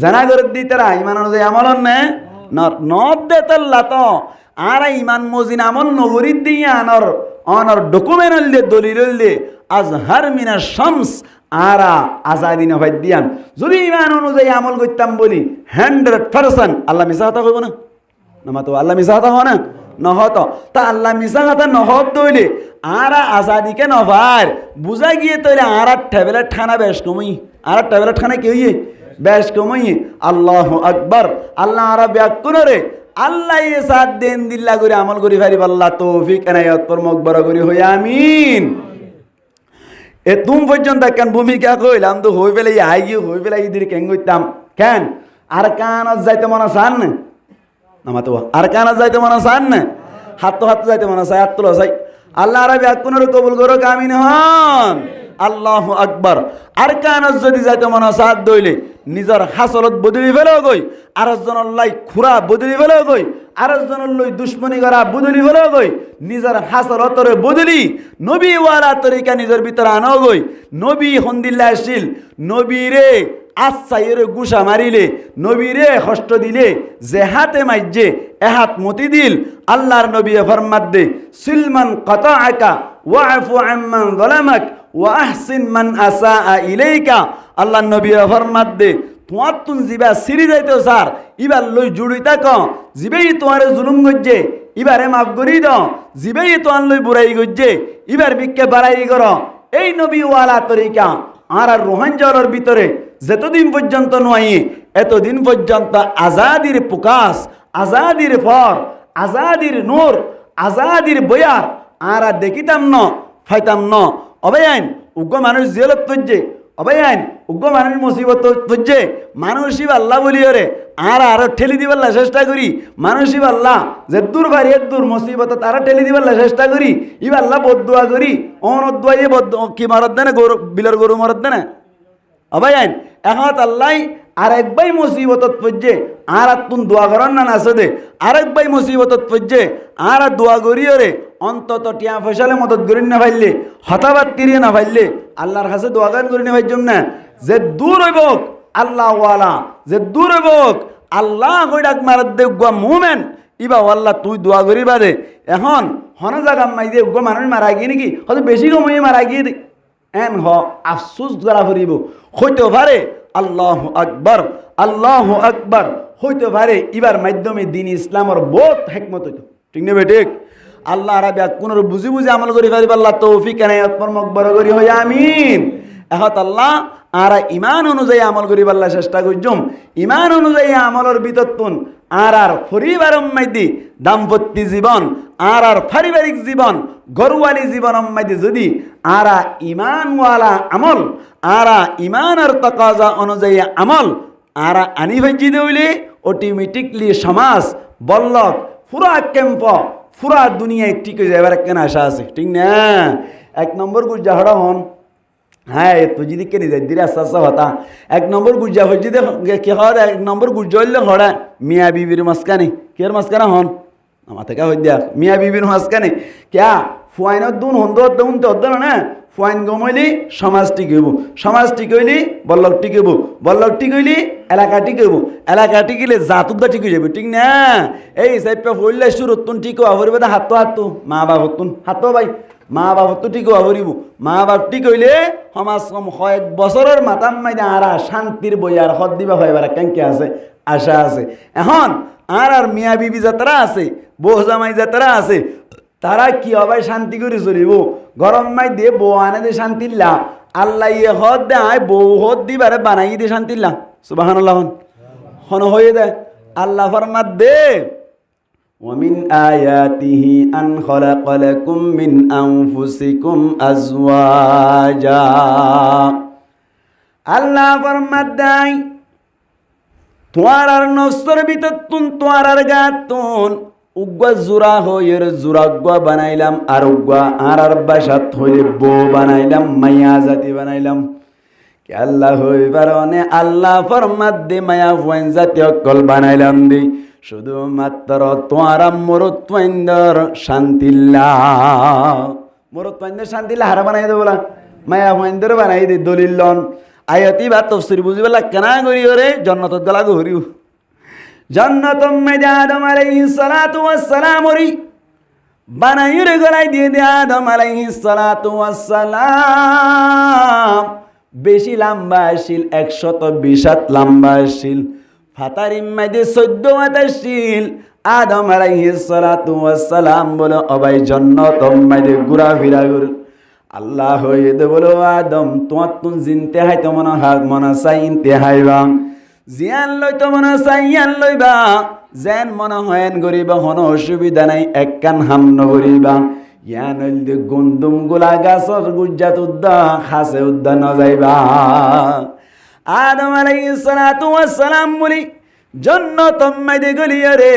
জানা করে দি তারা ইমান অনুযায়ী আমলন না নদ দে তল্লা তো আর ইমান মজিন আমল নগরী দিয়ে অনর ডকুমেন্ট দে দলিল দে আজহার মিনা শামস আরা আজাদি না ভাই দিয়ান যদি ইমান অনুযায়ী আমল করতাম বলি 100% আল্লাহ মিছা কথা কইব না নামাতো আল্লাহ মিছা কথা হয় না নহত তা আল্লাহ মিছা কথা নহত দইলে আরা আজাদিকে নভার বুঝা গিয়ে তইলে আর ট্যাবলেট খানা বেশ কমই আর ট্যাবলেট খানা কি হইয়ে বেশ কমই আল্লাহু আকবার আল্লাহ আর ব্যাকুনরে আল্লাহ এ সাত দিন দিল্লা করে আমল করি ফারিব আল্লাহ তৌফিক এনায়াত পর মকবরা করি হই আমিন। এ তুম পর্যন্ত কেন ভূমিকা কইলাম তো হই পেলে আই গিয়ে হই পেলে ইদির কেন কইতাম কেন আর কানাত যাইতে মনে চান না নামাতো আর কানাত যাইতে মনে চান না হাত যাইতে মনে চাই হাত তোলা চাই আল্লাহ আর ব্যাকুনরে কবুল করো আমিন হন আল্লাহু আকবার। আর কানাত যদি যাইতে মনে সাথ দইলে নিজের হাসলত বদলি ফেলেও গই আরেকজনের লাই খুরা বদলি ফেলেও গই আরেকজনের লই দুশ্মনী করা বদলি ফেলেও গই নিজের হাসলতরে বদলি নবী ওয়ালা তরিকা নিজের ভিতরে আনো গই নবী হন্দিল্লা আসিল নবীরে আচ্ছাইরে গুসা মারিলে নবীরে কষ্ট দিলে যে হাতে মাইজে এহাত মতি দিল আল্লাহর নবী ফরমাত দে সিলমান কাতাআকা ওয়াফু আম্মান যালামাক ওয়া আহসিন মান আসা ইলাইকা আল্লাহ নবী ফরমাত দে তোমার তুন জিবা সিরি যাইতো স্যার ইবার লই জুড়ি তাক জিবেই তোমার জুলুম গজ্জে ইবারে মাফ করি দাও জিবেই তোমার লই বুড়াই গজ্জে ইবার বিক্ষে বাড়াই কর এই নবী ওয়ালা তরিকা আর রোহাঞ্জলের ভিতরে যতদিন পর্যন্ত নয় এতদিন পর্যন্ত আজাদির প্রকাশ, আজাদির ফর, আজাদির নূর, আজাদির বয়ার আর দেখিতাম ন ফাইতাম ন। অবয়াইন উগ্র মানুষ জেলত পর্যে, অবয়াইন উগ্র মানুষ মুসিবত পর্যে মানুষই আল্লাহ বলিও রে আর আরো ঠেলি দিবার চেষ্টা করি। মানুষই আল্লাহ যে দূর ভারি দূর মুসিবত তারা ঠেলি দিবার চেষ্টা করি। ই আল্লাহ বদুয়া করি অনদুয়াই বদ কি মারত দেনে গরু বিলের গরু মারত দেনে। অবয়াইন এখন আল্লাহ আরেক ভাই মুসিবতত পড়ছে আর তুন দোয়া করার না নাচে দে, আরেক ভাই মুসিবতত পড়ছে আর দোয়া করিও রে অন্তত টিয়া ফসলে মদত করি না ফাইলে, হতাবাদ তিরিয়ে না ফাইলে আল্লাহর কাছে দোয়া গান করি না ফাইজম না। যে দূর হইব আল্লাহ ওয়ালা, যে দূর হইব আল্লাহ কইডাক মারাত দে গুয়া মুমেন ইবা আল্লাহ তুই দোয়া করিবা দে। এখন হন জায়গা মাই দে গো মানুষ মারা গিয়ে নাকি হয়তো বেশি কমিয়ে মারা গিয়ে দে এন হ আফসুস করা ফুরিব হইতে পারে। আল্লাহ আকবর, আল্লাহ আকবর হইতে পারে ইবার মাধ্যমে দিন ইসলামের বহুত হেকমত হইতো, ঠিক না বেঠিক? আল্লাহ রাবে কোন বুঝি বুঝি আমল করি পারিব আল্লাহ তৌফিক এনায়াত মকবর করি হই আমিন। এখন আল্লাহ আর ইমান অনুযায়ী আমল করি আল্লাহ চেষ্টা করছুম। ইমান অনুযায়ী আমলের বিতত্তুন আর পরিবারের মধ্যে দাম্পত্য জীবন আর পারিবারিক জীবন ঘরওয়ালি জীবনের মধ্যে যদি আর ইমানওয়ালা আমল আর ইমানের তাকাজা অনুযায়ী আমল আর আনি ভাইজি হইলে অটোমেটিকলি সমাজ বল্লক পুরা ক্যাম্প পুরা দুনিয়ায় ঠিক হয়ে যাবার কেন আশা আছে, ঠিক না? এক নম্বর গুজা হড়া হন হ্যাঁ তো যদি কেনে যাই দিলে আস্তে আস্তে হতা। এক নম্বর গুজা হয়ে যদি কে হওয়া এক নম্বর গুজা হইলে হড়া মিয়া বিবির মাঝখানে কের মাঝখানে হন আমার থেকে হয়ে দেখ মিয়া বিবির মাঝখানে ক্যা ফুয়াইনত দুন হন্দ উনতে হতো না ফুয়াইন গমইলি সমাজ ঠিক হইব, সমাজ ঠিক হইলি বল্লক ঠিক হইব, বল্লক ঠিক হইলি এলাকা ঠিক হইব, এলাকা ঠিক হইলে জাতুদা ঠিক হয়ে যাবে, ঠিক না? এই সাইপে ফুললে সুরতুন ঠিক হওয়া ভরবে হাত হাত মা বাবা হতুন হাত ভাই মা বাবা তো ঠিক হওয়া ভরিব। মা বাপ ঠিক হইলে সমাজ কয়েক বছরের মাতাম মাইদে আরা শান্তির বই আর হদ দিবা হইবার কেঙ্কে আছে আশা আছে। এখন আর মিয়া বিবি যাত্রা আছে, বউ জামাই যাত্রা আছে, তারা কি হবে শান্তি করে চলিব? গরম মাই দিয়ে বউ আনে দিয়ে শান্তির লা আল্লাহ ইয়ে হদ দেয় বউ হদ দিবারে বানাই দিয়ে শান্তির লা সুবহানাল্লাহ হন হয়ে দেয়। আল্লাহ ফরমাত দে ومن آياته أن خلق لكم من أنفسكم أزواجا আল্লাহ ফরমাত দেয় তোমার আর নফসের ভিতর তোমার আর গাতুন উগ্গা জোড়া হইয়ের জোড়াগ্গা বানাইলাম আর উগ্গা আর বাসাত হইলে বউ বানাইলাম মায়া জাতি বানাইলাম। কে আল্লাহ হইবার অনে আল্লাহ ফরমাত দে মায়া ফুয়াইন জাতি অকল বানাইলাম দি শুধুমাত্র তোমার মরুত্বইন্দর শান্তিল্লা মরুত্বইন্দর শান্তিল্লা হারা বানাই দে বলা মায়া ফুয়াইন্দর বানাই দে দলিল লন আয়াতি বা তফসির বুঝিবেলা কেনা করি ওরে জন্নতত গলা গহরিও জান্নাত মধ্যে আদম আলাইহিস সালাতু ওয়াস সালাম ওরি বানাইরে গলাই দিয়ে দে আদম আলাইহিস সালাতু ওয়াস সালাম বেশি লম্বা ছিল 120 লম্বা ছিল ফাতারিম মধ্যে 14 ছিল আদম আলাইহিস সালাতু ওয়াস সালাম বলে অবাই জান্নাত মধ্যে ঘুরা ফিরা করে আল্লাহ হয়ে দে বলো আদম তোমার তুন জিনতে হাই তো মনে হাত মনে চাই ইনতে হাইবা জিয়ান লই তো মনে চাই ইয়ান লইবা যেন মনে হয়েন গরিবা হন অসুবিধা নাই এক কান হামন গরিবা ইয়ান হইল গন্দুম গোলা গাছর গুজ্জাত উদ্দা খাসে উদ্দা ন যাইবা আদম আলাইহিস সালাতু ওয়াস সালাম বলি জান্নাত মধ্যে গলিয়া রে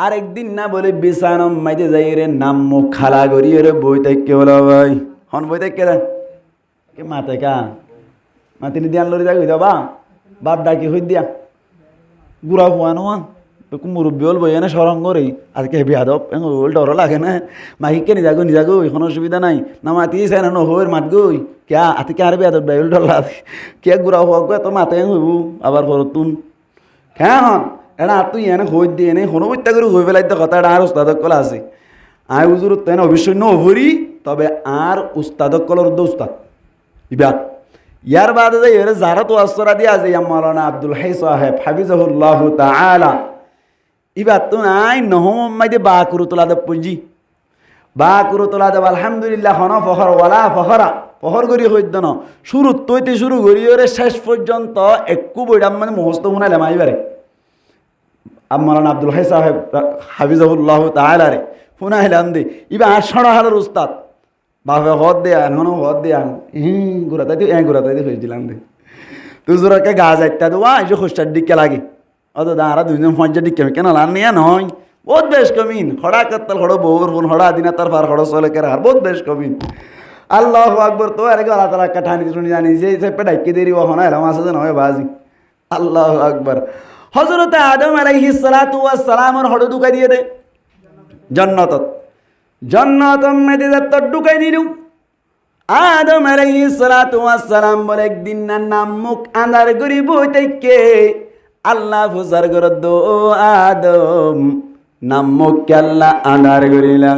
আরেকদিন না বলে বিছানার মধ্যে যাই রে নাম মুখ খালা করিয়ে রে বই থেকে বলো ভাই হন বই থেকে কে মাতে কা মাতিনি দিয়ান লরি যাই যাবা বাপ ডাকি হই দিয়া গুড়া ফুয়ানো মুরব্বী হল বই এনে সরঙ্গ রে আজকে বিয়াদব ডর লাগে না মাহি কে নিজাগো নিজাগো এখন অসুবিধা নাই না মাতি চাই না নহর মাত গই কে আতি কে আর বিয়াদব ডাইল ডর লাগে কে গুড়া ফুয়া গো তো মাতে হইব আবার ঘরতুন হ্যাঁ হন এটা তুই এনে হই দিয়ে এনে কোনো বইতা করে হই পেলাই তো কথা আর উস্তাদক কলা আছে আয় হুজুর তেন অবশ্যই নহরি তবে আর উস্তাদক কলর উস্তাদ ইবা ইয়ার বাদে যাই এর যারা তো আসরা দিয়া যে মাওলানা আব্দুল হাই সাহেব হাফিজাহুল্লাহ তাআলা ইবা তো নাই নহম মাইদে বাকুরুতলা দে পুঁজি বাকুরুতলা দে আলহামদুলিল্লাহ হন ফখর ওয়ালা ফখরা পহর করি হইত ন শুরু তৈতে শুরু করি ওরে শেষ পর্যন্ত একটু বইটা মানে মুখস্থ শুনাইলাম আইবারে মাওলানা আব্দুল হাই সাহেব হাফিজাহুল্লাহ তাআলা রে শুনাইলাম দি ইবা 8 হালের উস্তাদ বাপে হদ দে এখনো হদ দে ঘুরাতাইতে হয়েছিলাম দে তুজোরকে গা যাইতা দেওয়া এই যে খুশটার দিকে লাগে অত দাঁড়া দুইজন পঞ্চাশ দিকে কেন লান নিয়ে নয় বহুত বেশ কমিন হড়া কাত্তাল হড়ো বউর ফোন হড়া দিনা তার ফার হড়ো চলে কে আর বহুত বেশ কমিন আল্লাহু আকবার তো আরে আল্লাহ তাআলা কাঠানি শুনি জানি যে সেপে ডাইকে দেরি ও হনা এলাম আছে নয় বাজি আল্লাহু আকবার হযরত আদম আলাইহিস সালাতু ওয়াস সালামের হড়ো ঢুকাই দিয়ে দে জান্নাত মধ্যে যত ঢুকাই দিলু আদম আলাইহিস সালাতু ওয়াস সালাম বলে একদিন না নাম মুখ আন্ধার করি বইতেকে আল্লাহ ফুজার করে দো আদম নাম মুখ আল্লাহ আন্ধার করিলা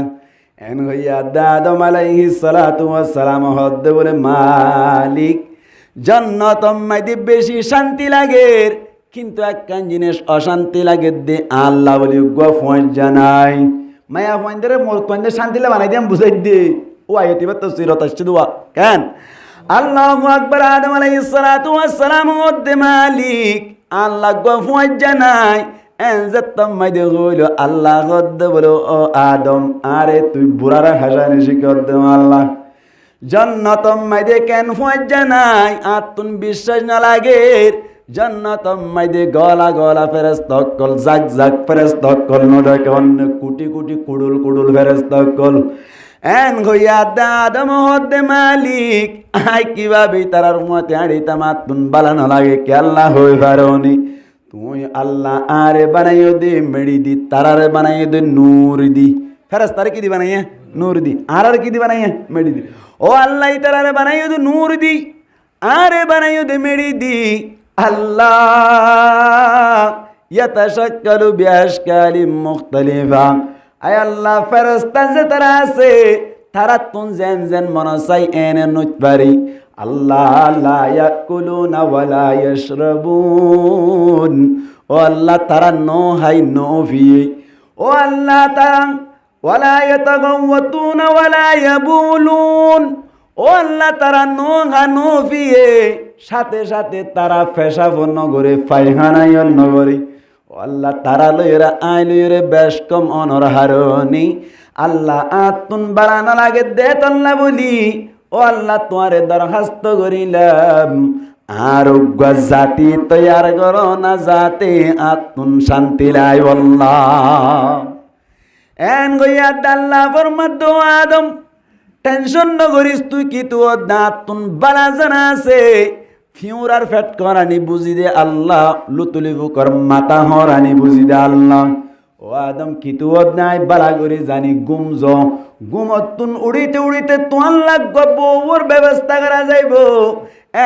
এন হইয়া আদম আলাইহিস সালাতু ওয়াস সালাম হদ বলে মালিক জান্নাত মধ্যে বেশি শান্তি লাগে কিন্তু একখান জিনিস অশান্তি লাগে দে আল্লাহ বলি গফন জানাই মায়া ফোনদের মোর তোদের শান্তিলে বানাই দিয়াম বুঝাই দে ও আয়াতিবা তাফসীরত আসছে দুয়া কেন আল্লাহু আকবার আদম আলাইহিস সালাতু ওয়াস সালাম ওদে মালিক আল্লাহ গফন জানাই এনজাতম মাইদে হইল আল্লাহ গদ বলো ও আদম আরে তুই বুড়ারা হাসানি শিকর দে আল্লাহ জান্নাতম মাইদে কেন ফজ জানাই আতুন বিশ্বাস না লাগে জান্নাতম মাইদে গলা গলা ফেরেশতা কল জাগ জাগ ফেরেশতা কল নদকন কোটি কোটি কুডুল কুডুল ফেরেশতা কল এন গইয়া আদম হদ মালিক আই কিভাবে তারার মতে আড়িতা মাতুন বালা না লাগে কে আল্লাহ হই পারোনি তুই আল্লাহ আরে বানাইও দে মেড়ি দি তারারে বানাইও দে নূর দি ফেরেশতারে কি দি বানাইয়া নূর দি আর কি দি বানাইয়া মেড়ি দি ও আল্লাহ তারারে বানাইও দে নূর দি আরে বানাইও দে মেড়ি দি আল্লাহ ইয়াতাশাক্কালু বিআশকালি মুখতালিফা আয় আল্লাহ ফেরেশতা যে তারা আছে তারা তুন জেন জেন মনসাই এনে নুতবারি আল্লাহ লা ইয়াকুলুনা ওয়ালা ইয়াশরাবুন ও আল্লাহ তারা নো হাই নো ফি ও আল্লাহ তারা ওয়ালা ইয়াতাগাওয়াতুনা ওয়ালা ইয়াবুলুন ও আল্লাহ তারা নো হা নো ফি সাথে সাথে তারা পেশাব নগরে পায়খানায় নগরে ও আল্লাহ তারা লইরা আই লইরে বেশ কম অনর হারনি আল্লাহ আতুন বাড়ানো লাগে দে তল্লা বলি ও আল্লাহ তোমারে দরখাস্ত করিলাম আরোগ্য জাতি তৈয়ার করো না যাতে আতুন শান্তি লাই আল্লাহ এন গইয়া আল্লাহ ফরমাদ আদম টেনশন নগরিস তুই কি তো দাতুন বালা জানা আছে ফিউরার ফেট করানি বুঝি দে আল্লাহ লুতুলি বুকর মাথা হরানি বুঝি দে আল্লাহ ও আদম কিতুব নাই বালা করে জানি গুমজ গুমতুন উড়িতে উড়িতে তোয়ান লাগব বউর ব্যবস্থা করা যাইব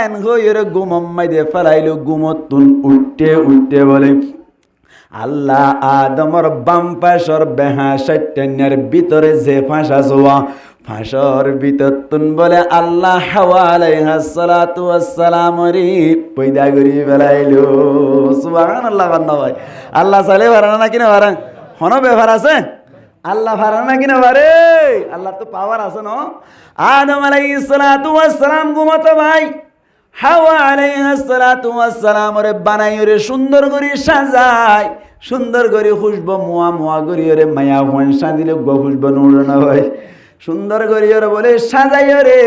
এন হইরে গুমম্মাই দে ফেলাইলো গুমতুন উঠতে উঠতে বলে আল্লাহ আদমর বাম পাশর বেহা সত্যের ভিতরে যে ফাঁসা জোয়া ফাঁসর ভিতর তুন বলে আল্লাহ হাওয়া আলাইহিস সালাতু ওয়াস সালাম রে পয়দা করি ফেলাইলো সুবহানাল্লাহ বান্দা ভাই আল্লাহ সালে ভারানা না কিনা ভারা হনো ব্যাপার আছে আল্লাহ ভারানা না কিনা ভারে আল্লাহ তো পাওয়ার আছে না আদম আলাইহিস সালাতু ওয়াস সালাম ঘুমতো ভাই হাওয়া আলাইহিস সালাতু ওয়াস সালাম রে বানাই রে সুন্দর করে সাজায় সুন্দর করে খুশবু মুয়া মুয়া করি রে মায়া হন সাজিলে গো খুশবু নূর না ভাই সুন্দর করি রে বলে সাজাই রে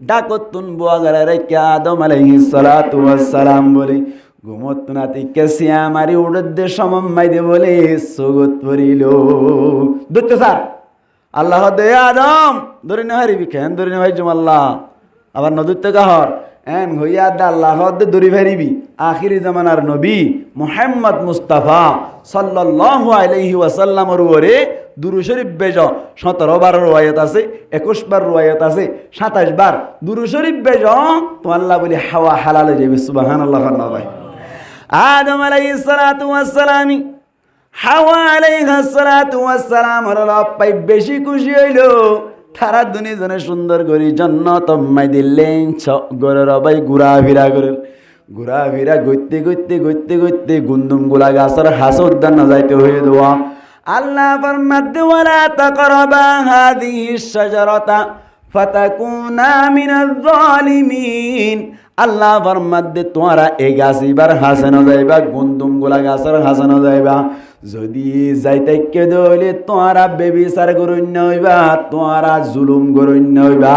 ডাকতুন বুয়াগারে রে কে আদম আলাইহিস সালাতু ওয়াস সালাম বলে ঘুমতুনাতি কেসি আমারি উড়দে সমম্মাই দে বলে সুগত পরিল দুটো স্যার আল্লাহ দে আদম ধরে না হারিবি কেন ধরে না ভাই জুমাল্লাহ আবার নদুত কাহর এন হইয়া আল্লাহ দে দরি ফেরিবি আখিরি জামানার নবী মুহাম্মদ মুস্তাফা সাল্লাল্লাহু আলাইহি ওয়াসাল্লামের উপরে দুরূদ শরীফ বেজ 17 বার রওয়ায়াত আছে 21 বার রওয়ায়াত আছে 27 বার দুরূদ শরীফ বেজ তো আল্লাহ বলি হাওয়া হালাল হয়ে যাবে সুবহানাল্লাহ আল্লাহ ভাই আদম আলাইহিস সালাতু ওয়াস সালাম হাওয়া আলাইহিস সালাতু ওয়াস সালাম আল্লাহ পাই বেশি খুশি হইলো তারা দুনিজনে সুন্দর করি জান্নাত মাই দিলেন গরর ভাই ঘুরা ফিরা গইতে গুন্দুম গুলা গাছর হাস উদ্যান না যাইতে হয়ে দেওয়া আল্লাহ ফরমাতে ওয়ালা তাকরাবা হাদিহিস শাজারাতা ফাতাকুনা মিনাজ জালিমিন। আল্লাহ ফরমাদ্দে তোমরা এই গাছ এবার হাসানো যাইবা, গন্দম গোলা গাছের হাসানো যাইবা। যদি যাইতে কে দইলে তোমরা বেবিচার গরণ্য হইবা, তোমরা জুলুম গরণ্য হইবা।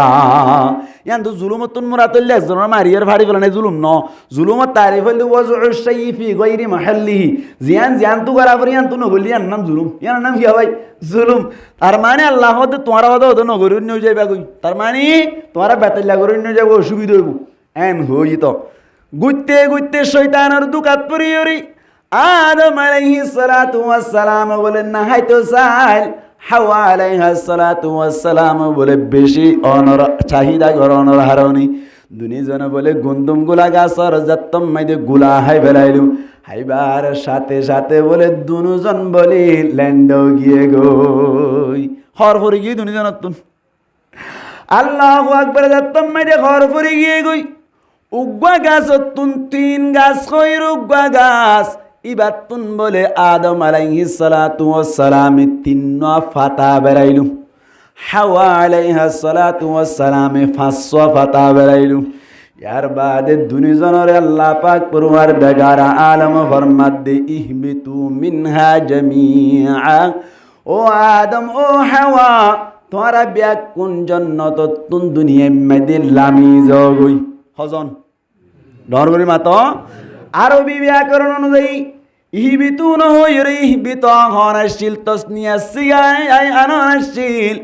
ইয়ান তো জুলুমতুন মুরাতুল্লাহ একজনের মারিয়ার ভাড়ি ফেলা নাই জুলুম ন, জুলুমত তারিফ হইলে ওয়াজউউ শাইই ফি গায়রি মাহাল্লিহি। জিয়ান জিয়ান তু করা পরে ইয়ান তু নগলি ইয়ার নাম জুলুম, ইয়ার নাম কি ভাই জুলুম। তার মানে আল্লাহ হতে তোমরা হতে নগরণ্য যাইবা কই, তার মানে তোমরা বেতাল্লা গরণ্য যাবো, অসুবিধা হইব। এন হই তো গুইতে গুইতে শয়তানের দুকাত পড়িয়রি আদম আলাইহিস সালাতু ওয়াস সালাম বলেন না হাইতো চাইল, হাওয়া আলাইহিস সালাতু ওয়াস সালাম বলে বেশি অনর চাহিদা গরনর হারনি। দুনিজন বলে গন্দম গুলা গাছর যত্তম মাইদে গুলা হাই ফেলাইলু, হাইবার সাথে সাথে বলে দুজন বলি ল্যান্ড গিয়ে গই হর পরে গিয়ে দুনিজন আল্লাহু আকবার যত্তম মাইদে হর পরে গিয়ে গই। উগ্গা গাছ তুন তিন গাছ কইর উগ্গা গাছ ইবার তুন বলে আদম আলাইহিস সালাতু ওয়াস সালাম তিন ফাতা বেরাইলু, হাওয়া আলাইহিস সালাতু ওয়াস সালাম ফাঁসা ফাতা বেরাইলু। ইয়ার বাদে দুনিজনরে আল্লাহ পাক পরওয়ারদিগার আলম ফরমাদ্দে ইহবিতু মিনহা জামিআ। ও আদম ও হাওয়া তোমরা ব্যাকুন জন্নত তুন দুনিয়ায় মধ্যে লামি জগই হজন ডরগরি মাত আরবি ব্যাকরণ অনুযায়ী ইহবিতু নহয়রে ইহবিত হনাশিল তসনিয়া সিগায় আই আনাশিল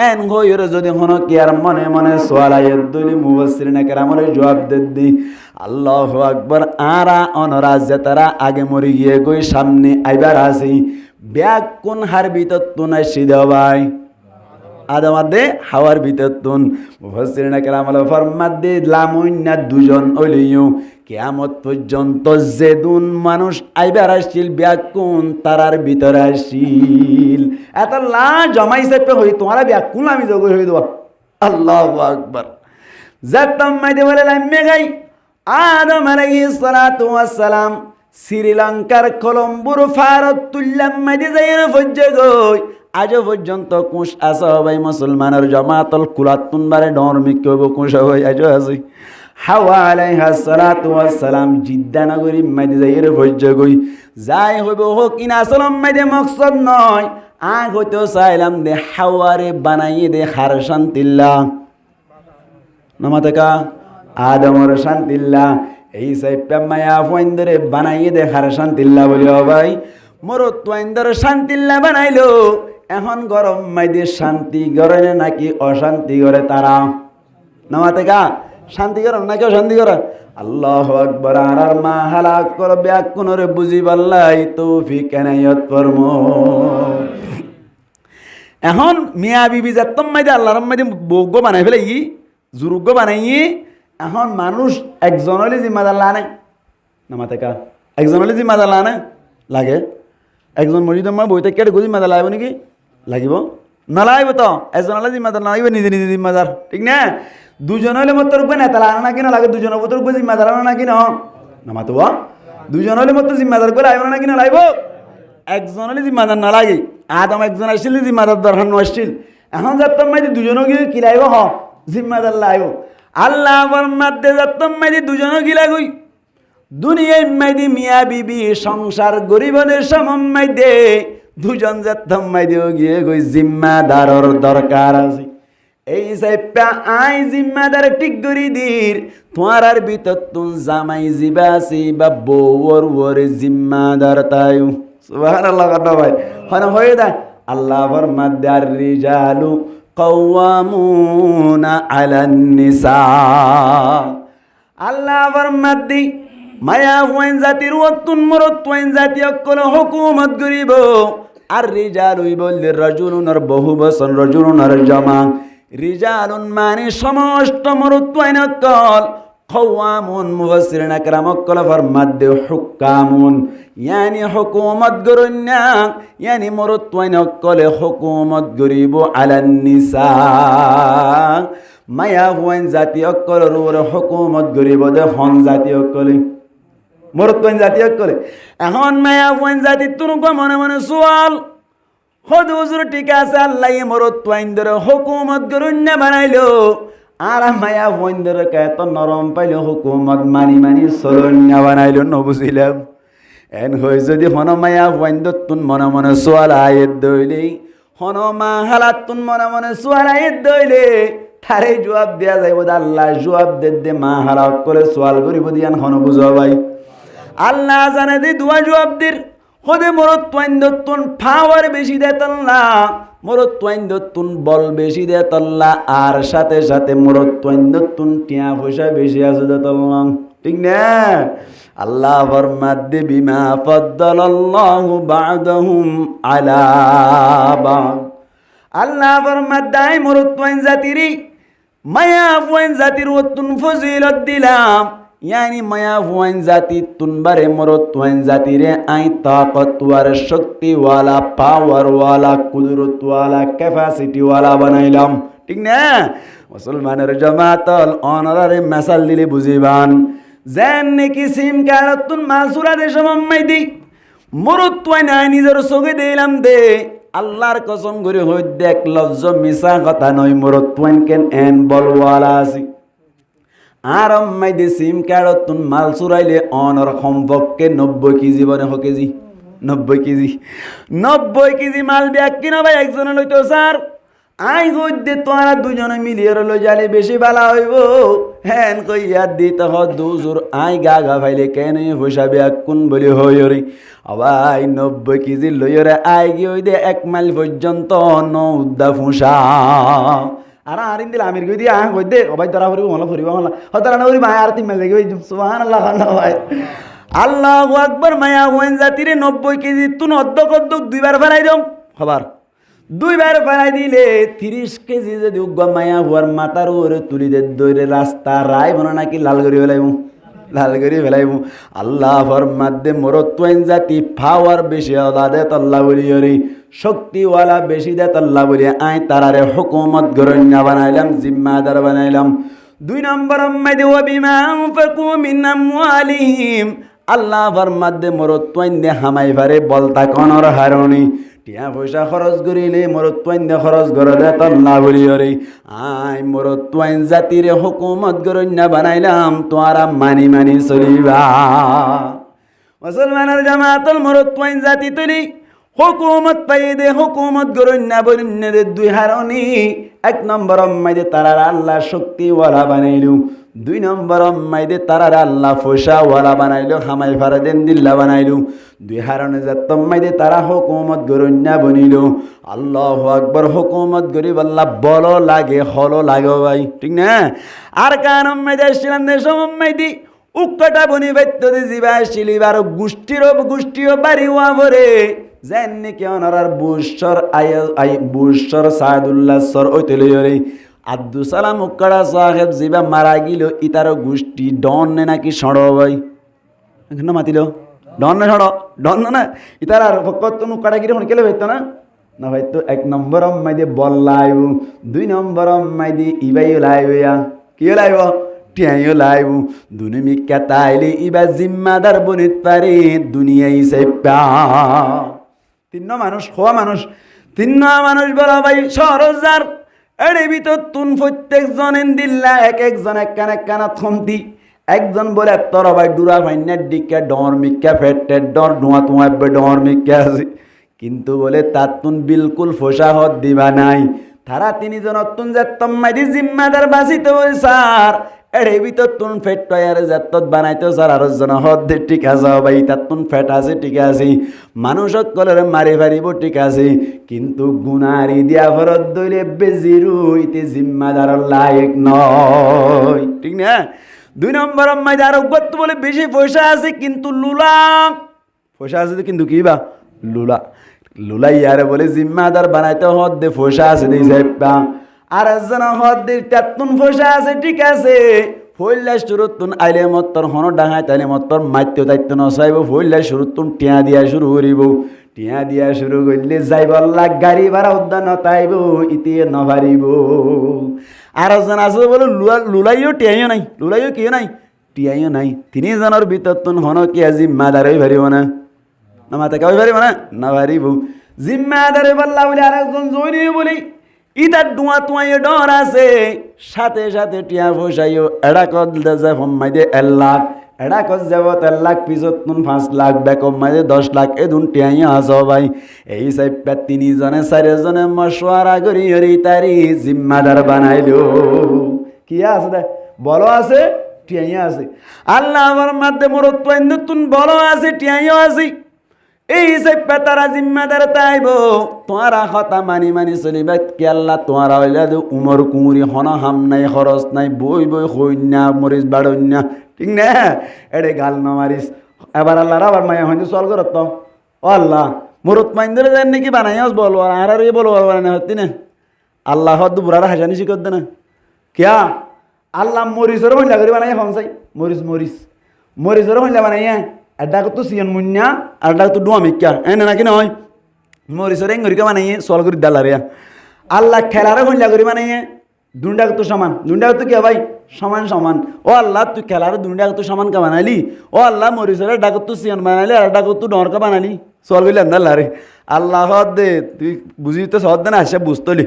এন হয়রে যদি হন কি আর মনে মনে সোয়ালায়ের দলি মুফাসসিরিনে কেরামরে জবাব দেদি আল্লাহু আকবার। আরা অনরাজ্য তারা আগে মরি গিয়ে গই সামনে আইবার আসি ব্যাকুন হার ভিতর তুন আসি দেওয়াই আদমাদে হাওয়ার ভিতর তুন মুফাসসিরিনে কেরাম ফরমাদ্দে লামুন্না দুজন ওলিও কিয়ামত পর্যন্ত যেদুন মানুষ আইবার আসছিল ব্যাকুন তারার ভিতরে আসিল এত লা জমাইছে হই তোমারা ব্যাকুন আমি জগই হই দেব। আল্লাহু আকবার। জাতম মাইদে বলে লাম্মে গাই আদম আলাইহিস সালাতু ওয়াস সালাম শ্রীলঙ্কার কলম্বোর ফারত তুল্লাম মাইদে যাইর ফজ্জে গই আজও পর্যন্ত কুশ আসা ভাই মুসলমানের জমাতল কুলাতুন বারে ধর্মিক কইব কুশ হই আজও আছে। হাওয়া আলাইহিস সালাতু ওয়াস সালাম জিদ্দা নগরী মাইদে যাইর ফজ্জে গই যাই হইব হোক ইনা আসলাম মাইদে মকসদ নয় আগ হইতো চাইলাম দে হাওয়ারে বানাইয়ে দে হার শান্তিল্লাহ নামাতেকা আদমর শান্তিল্লাহ এই সাইপা মায়া ফইন্দরে বানাইয়ে দে হার শান্তিল্লাহ বলিও ভাই মোর তোইন্দর শান্তিল্লাহ বানাইলো এখন গরম মাইদে শান্তি করে নাকি অশান্তি করে তারা নামাতেকা শান্তি করে নাকি অশান্তি করে। আল্লাহু আকবার। আর মা হালাক কর ব্যাকুনরে বুঝি পাল্লাই তৌফিক এনায়ত ফরমো। এখন মিয়া বিবি যাতম মাইদে আল্লাহর মাইদে বৌগ বানাই ফেলে ই জুরুগ্য বানাই এখন মানুষ একজন হলে জিম্মাদার লানে নামাতেকা একজন হলে জিম্মাদার লানে লাগে একজন মসজিদের মা বইতে কেটে জিম্মাদার লাগবে নাকি লাগিব নালাগিব তো একজন হলে জিম্মাদার না লাগবে নিজে নিজে জিম্মাদার ঠিক না। দুজন হলে মতো রূপে নেতা লাগানো না কিনা লাগে দুজনের মতো রূপে জিম্মাদার না কিনা নামাতো দুজন হলে মতো জিম্মাদার করে লাগবে না কিনা লাগব একজন হলে জিম্মাদার না লাগে আদম একজন আসছিল জিম্মাদার দরকার আসছিল এখন যাতম মাইদি দুজনও গিয়ে কি লাগব হ জিম্মাদার লাগব। আল্লাহ ফরমাদ্দে যাতম মাইদি দুজনও কি লাগই দুনিয়ায় মাইদি মিয়া বিবি সংসার গরিবদের সমম মাইদে দুজন যাতম মাইদিও গিয়ে গই জিম্মাদারর দরকার আছে। এই সাইপা আই জিম্মাদার ঠিক করি দির তোমার ভিতর তুন জামাই জিবাসি বা বউর ওরে জিম্মাদার তাই সুবহানাল্লাহ কথা ভাই হন হয়ে দা আল্লাহ ফরমাদ্দে আর রিজালু কাওয়ামুনা আলান নিসা। আল্লাহ ফরমাদ্দি মায়া ওয়াইন জাতির ওয়াতুন মরত ওয়াইন জাতি অকল হুকুমত করিব আর রিজালু বললে রাজুলুন আর বহু বসন রাজুলুন আর জামা রিজালুন মানে সমস্ত মরত ওয়াইন অকল খাওয়ামুন মুফাসসিরিন کرام অকল ফরমাদ্দে হুকামুন ইয়ানি হুকুমত গরন্যা ইয়ানি মরত ওয়াইন অকল হুকুমত গরিব আলান নিসা মায়া ওয়াইন জাতি অকল রুর হুকুমত গরিব দে হন জাতি অকল মরত ওয়াইন জাতি অকল এখন মায়া ওয়াইন জাতি তুনু মনে মনে সওয়াল হদ হুজুর ঠিক আছে আল্লাহ মরত তোয়াইন্দর হুকুমত গরুন্না বানাইলো আর মায়া বইন্দর এত নরম পাইল হুকুমত মানি মানি চলন্যা বানাইলো নবুঝিলাম এন হয়ে যদি হন মায়া বইন্দর তুন মনে মনে সোয়াল আয়ের দইলে হন মা হালাত তুন মনে মনে সোয়াল আয়ের দইলে তারে জবাব দেয়া যাইব আল্লাহ জবাব দে মা হালাত করে সোয়াল করিব দিয়ান হন বুঝা ভাই আল্লাহ জানে দি দুয়া জবাব দির হদে মরত তোয়াইন্দর তুন পাওয়ার বেশি দেতল্লা মরত তোয়াইন্দর তুন বল বেশি দেতল্লা আর সাথে সাথে মরত তোয়াইন্দর তুন টিয়া পয়সা বেশি আছে দেতল্লা ঠিক না আল্লাহ ফরমাদে বিমা ফাদ্দালাল্লাহু বা'দাহুম আলা বা'দ আল্লাহ ফরমাদাই মরত তোয়াইন জাতিরি মায়া ফুয়াইন জাতির তুন ফজিলত দিলাম यानी माया हुआइन जाति तुनबारे मरत तुआइन जाति रे आई ताकत वाला शक्ति वाला पावर वाला कुदरत वाला कैपेसिटी वाला बनाइलाम ठीक ना मुसलमानेर जमातल অনারে মেসাল দিলে বুঝিবান যেন নাকি সিম কারত তুন মাসুরা দে সমম্মাই দি মরত তুয়াইন আই নিজের সগে দিলাম দে আল্লাহর কসম করে হই দেখ লজ্জ মিছা কথা নয় মরত তুয়াইন কেন এন বলওয়ালা আছে আর মাইদে সিম কার্ডত তুন মাল চুরাইলে অনর সম্পর্কে 90 কেজি বনে 90 কেজি 90 কেজি মাল ব্যাগ কিনা ভাই একজনে লইতো স্যার আই হইতে তোরা দুজনে মিলিয়ে লই যালে বেশি ভালো হইব হেন কইয়া দিতে হ দুজুর আই গা ভাইলে কেন পয়সা ব্যাগ কোন বলি হইরি আবাই 90 কেজি লইরে আই গিয়ে হই দে 1 মাইল পর্যন্ত নউদা ফুসা আর আরিন দিল আমির গই দি আ কই দে ভাই ধরা ফরিব হলা ফরিব হলা হতরা না ওরি ভাই আর 3 মাইল লাগি সুবহানাল্লাহ খানা ভাই আল্লাহু আকবার মায়া হইন জাতিরে 90 কেজি তুন অদ্দক দুইবার ফেলাই দাও খবর দুইবার ফেলাই দিলে 30 কেজি যদি উগ্গ মায়া হওয়ার মাথার ওরে তুলি দে দইরে রাস্তা রাই বনা নাকি লাল করি ফেলাইবো আল্লাহ ফরমাদে মরত তোয়াইন জাতি পাওয়ার বেশি আদা দে আল্লাহ বলিয়রি শক্তিওয়ালা বেশি দে আল্লাহ বলি আই তারারে হুকুমত গরন্যা বানাইলাম জিম্মাদার বানাইলাম 2 নম্বর মাইদে ওয়া বিমা আনফাকু মিন আমওয়ালিহিম আল্লাহ ফরমাদে মরত তোয়াইন দে হামাই পারে বলতা কোনর হারনি টিয়া পয়সা খরচ করিলে মরত তোয়াইন দে খরচ করে দে আল্লাহ বলিয়রি আই মরত তোয়াইন জাতিরে হুকুমত গরন্যা বানাইলাম তোরা মানি মানি চলিবা মুসলমানের জামাতুল মরত তোয়াইন জাতি তুলি হুকুমত পাইয়ে দে হুকুমত গরন্যা বন্যে দে 2 হারনি 1 নম্বর মাইদে তারার আল্লাহ শক্তিওয়ালা বানাইলু 2 নম্বর মাইদে তারার আল্লাহ পয়সাওয়ালা বানাইলু হামাই ফারা দেন দিল্লা বানাইলু 2 হারনে যাত মাইদে তারা হুকুমত গরন্যা বনিলু আল্লাহু আকবার হুকুমত গরিব আল্লাহ বলো লাগে হলো লাগে ভাই ঠিক না আর কান মাইদে ছিলেন দে সমমাইদি উক্কটা বনি বাইত্য দে জিবা শিলিবার গোষ্ঠীর বাড়ি ওয়া ভরে যেন নাকি ওনার বুশ্বর সাদুল্লাহ সর ওইতলরে আব্দুল সালাম উক্কড়া সাহেব জিবা মারা গিল ইতার গোষ্ঠী ডন নাকি সড় ভাই এখানে মাতিল ডন না সড় ডন না ইতার আর কত উক্কড়া গিরে হন কেলে হইতো না হয়তো 1 নম্বর মাইদে বল লাইব 2 নম্বর মাইদে ইবাই লাইব কি লাইব টিয়াইও লাইব দুনিমি কাতাইলে ইবা জিম্মাদার বনিত পারে দুনিয়াই সেপা 3 মানুষ বলা ভাই সরজার এর ভিতর তুন প্রত্যেক জনেন দিল্লা এক জন একখানা থমতি একজন বলে তোর ভাই ডুরা ভাইনার দিকে ডর মিক্কা ফেটের ডর ধোঁয়া ডর মিক্কা আছে কিন্তু বলে তার তুন বিলকুল ফোসা হত দিবা নাই তারা 3 জন তুন যে তম্মাইদি জিম্মাদার বাঁচিতে বল স্যার এর ভিতর তুন ফেট তৈয়ারে যাত্তত বানাইতে স্যার আর জন হদ দে ঠিক আছে ভাই তার তুন ফেট আছে ঠিক আছে মানুষক কলরে মারি ফারিব ঠিক আছে কিন্তু গুনারি দিয়া ফরত দইলে বেজিরু ইতে জিম্মাদার লায়ক নয় ঠিক না 2 নম্বর মাইদে আর গত বলে বেশি পয়সা আছে কিন্তু লুলা পয়সা আছে কিন্তু কি বা লুলা ইয়ারে বলে জিম্মাদার বানাইতে হদ দে পয়সা আছে দেই যাইবা আর একজন হদ দে তাতুন পয়সা আছে ঠিক আছে ফইলা শুরুতুন আইলে মত্তর হন ডাঙাই তাইলে মত্তর মাইত্য দায়িত্ব নসাইব ফইলা শুরুতুন টিয়া দিয়া শুরু করিব টিয়া দিয়া শুরু করলে যাইব লাখ গাড়ি ভাড়া উদ্যান তাইব ইতি নভারিব আর একজন আছে বলে লুলাইও টিয়াইও নাই লুলাইও কিও নাই টিয়াইও নাই 3 জনের ভিতর তুন হন কি আজি মাদারই ভারিব না মাথা কাউ ভারিব না ভারিব জিম্মাদারে বললা বলে আরেকজন জনি বলি ইতার ডুয়া তুয়াই ডর আছে সাথে সাথে টিয়া ফসাইও এড়া কদ দে ফম্মাই দে 1 লাখ এড়া কদ যাব 1 লাখ পিছত নুন 5 লাখ বেকম মাঝে 10 লাখ এদুন টিয়াই আসো ভাই এই সাইপা 3 জনে 4 জনে মশওয়ারা করি হরি তারি জিম্মাদার বানাইলো কি আছে দে বলো আছে টিয়াই আছে আল্লাহ আমার মধ্যে মরত পাইন্দ তুন বলো আছে টিয়াইও আছে এই সাইপা তারা জিম্মাদার তাইব তোরা কথা মানি মানি চলিবে কি আল্লাহ তোরা হইলে উমর কুমুরি হন হাম নাই খরচ নাই বই বই হইনা মরিস বাড়ন্যা ঠিক না এড়ে গাল না মারিস এবার আল্লাহর আবার মায়া হইতে চল করত ও আল্লাহ মরত মাইন্দরে দেন নাকি বানাইস বলবো আর আর বলবো বানাই হতি না আল্লাহ হদ বুড়ার হাসানি শিখত না কিয়া আল্লাহ মরিসের হইলা করে বানাই হন চাই মরিস মরিস মরিসের হইলা বানাইয়া আড্ডা তো সিয়ন মুন্যা আড্ডা তো ডুয়া মিক্কা এনে নাকি নয় মরিসের এঙ্গরিকে বানাইয়ে চল করি দালারিয়া আল্লাহ খেলারে হইলা করে বানাইয়ে দুন্ডাকে তো সমান দুন্ডাকে তো কে ভাই সমান সমান ও আল্লাহ তুই খেলার দুন্ডাকে তো সমান কা বানালি ও আল্লাহ মরিসের ডাকত তো সিয়ন বানালি আর ডাকত তো ডরকা বানালি চল কইলে আন্দাল্লা রে আল্লাহ দে তুই বুঝি তো সহজ দে না আসে বুঝতলি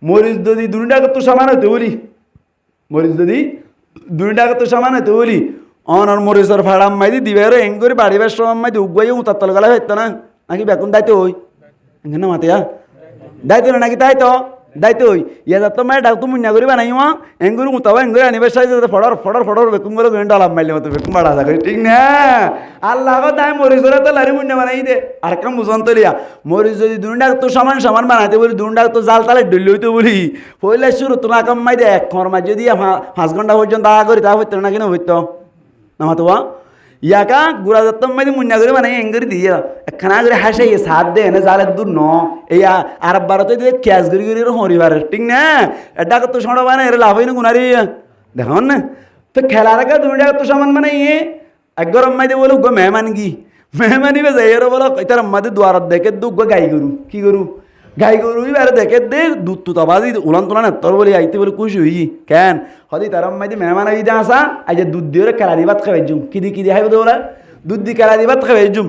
মরিস যদি দুন্ডাকে তো সমান হইতে বলি মরিস যদি দুন্ডাকে তো সমান হইতে বলি অনর মরিসের ফাড়াম মাইদি দিবে রে এং করে বাড়িবার সময় মাইদি উগাই উতাত্তল গলা হইতো না নাকি বেকুন দায়িত্ব হই এখানে মাতিয়া দায়িত্ব না নাকি তাই তো দায়িত্ব হই ইয়া যাত মাই ডাক তো মুন্যা করে বানাই এং করে উতাও এং করে আনিবার সাইজ ফড়র ফড়র ফড়র বেকুন গুলো গেন্ড আলাপ মাইলে মতো বেকুন বাড়া যা করে ঠিক না আল্লাহ গো তাই মরিসের তো লারি মুন্যা বানাই দে আর কাম বুঝন তলিয়া মরিস যদি দুন্ডাক তো সমান সমান বানাইতে বলি দুন্ডাক তো জাল তালে ডলি হইতো বলি পয়লা শুরু তো না কাম মাই দে এক খরমা যদি 5 ঘন্টা পর্যন্ত আগা করি তা হইতো না কিনা হইতো নামাতোয়া ইয়াকা গুড়া দত্তম মাঝে মুন্যা করে মানে এঙ্গরি দিয়ে একখানা করে হাসে সাত দে এনে জালের দূর ন এই আরব ভারতে দিয়ে ক্যাশ গড়ি গড়ি হরিবার ঠিক না এটা তো সড়ো বানা এর লাভ হইনি গুনারি দেখুন না তো খেলার কা তুমি তো সমান মানে ইয়ে একগর মাঝে বলো গো মেহমান কি মেহমানি বে যাই এর বলো এটার মাঝে দুয়ারত দেখে দু গো গাই গরু কি গরু গাই গরু এবারে দেখে দে দুধ তো বাজি উলান তোলা না তোর বলি আইতে বলে খুশি হই কেন হদি তার মাঝে মেহমান আই যা আসা আজ দুধ দিয়ে খেলা দি ভাত খাই জুম কি দি হাইব দোলা দুধ দি খেলা দি ভাত খাই জুম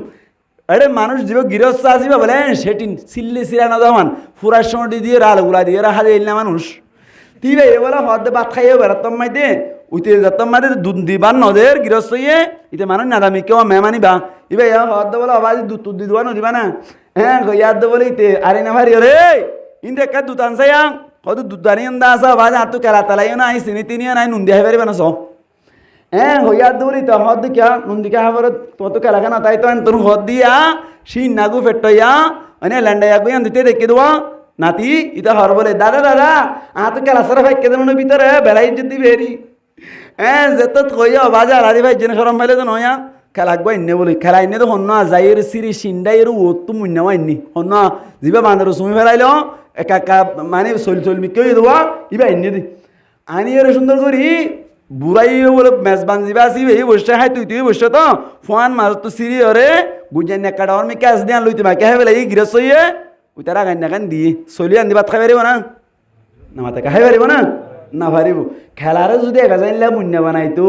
আরে মানুষ জীব গৃহস্থ আসিবা বলে সেটিন সিল্লি সিরা না দমান ফুরার সময় দিয়ে রাল গুলা দিয়ে রাখা দিল না মানুষ তুই ভাই বলে হদ ভাত খাইও বেড়াতাম মাইতে উইতে যাতাম মাঝে দুধ দিবার নদের গৃহস্থ ইয়ে ইতে মানুষ নাদামি কেউ মেহমানি বা ইবে হদ বলে আবার দুধ তুধ দিবা নদিবা না হ্যাঁ ইয়াদ বলে ইতে আরে না ভারি রে ইন্দে একটা দুধ আনসাই কত দুধ দাঁড়িয়ে আন্দা আসা বাজে আর তো কেলা তালাইও না চিনি তিনিও নাই নুন দিয়ে পারিবে না সব হ্যাঁ হইয়াদ দৌড়ি তো হদ দিকা নুন দিকা হাবার তোমার তো কেলা কেনা তাই তো তোর হদ দিয়া শিন নাগু ফেটইয়া মানে ল্যান্ডাইয়া গই দিতে দেখে দেওয়া নাতি ইতা হর বলে দাদা দাদা তো কেলা সারা ভাই কেদের ভিতরে বেড়াই যদি বেরি হ্যাঁ যেত কইয়া বাজার আরে ভাই জেনে সরম পাইলে তো নয়া খেলা একবার ইন্নে বলি খেলা ইন্নে তো হন্না যাইয়ের সিরি সিন্ডাইয়ের ও তো মুন্নামা ইন্নি হন্না যিবা বাঁধের সুমি ফেলাইল একা একা মানে চলি চলি মিকে দেওয়া ইবা ইন্নে দি আনি এর সুন্দর করি বুড়াই বলে মেজবান যিবা আসি এই বসে হাই তুই বসে তো ফোন মাছ তো সিরি ওরে গুজাই নেকা ডাওয়ার মি ক্যাশ দিয়ে লইতে মাকে হ্যাঁ বলে এই গিরস হইয়ে ওই তারা গান নাকান দিয়ে চলি আনদি ভাত খাই পারিব না না মাথা খাই পারিব না না পারিব খেলারে যদি একা জানলে মুন্যা বানাইতো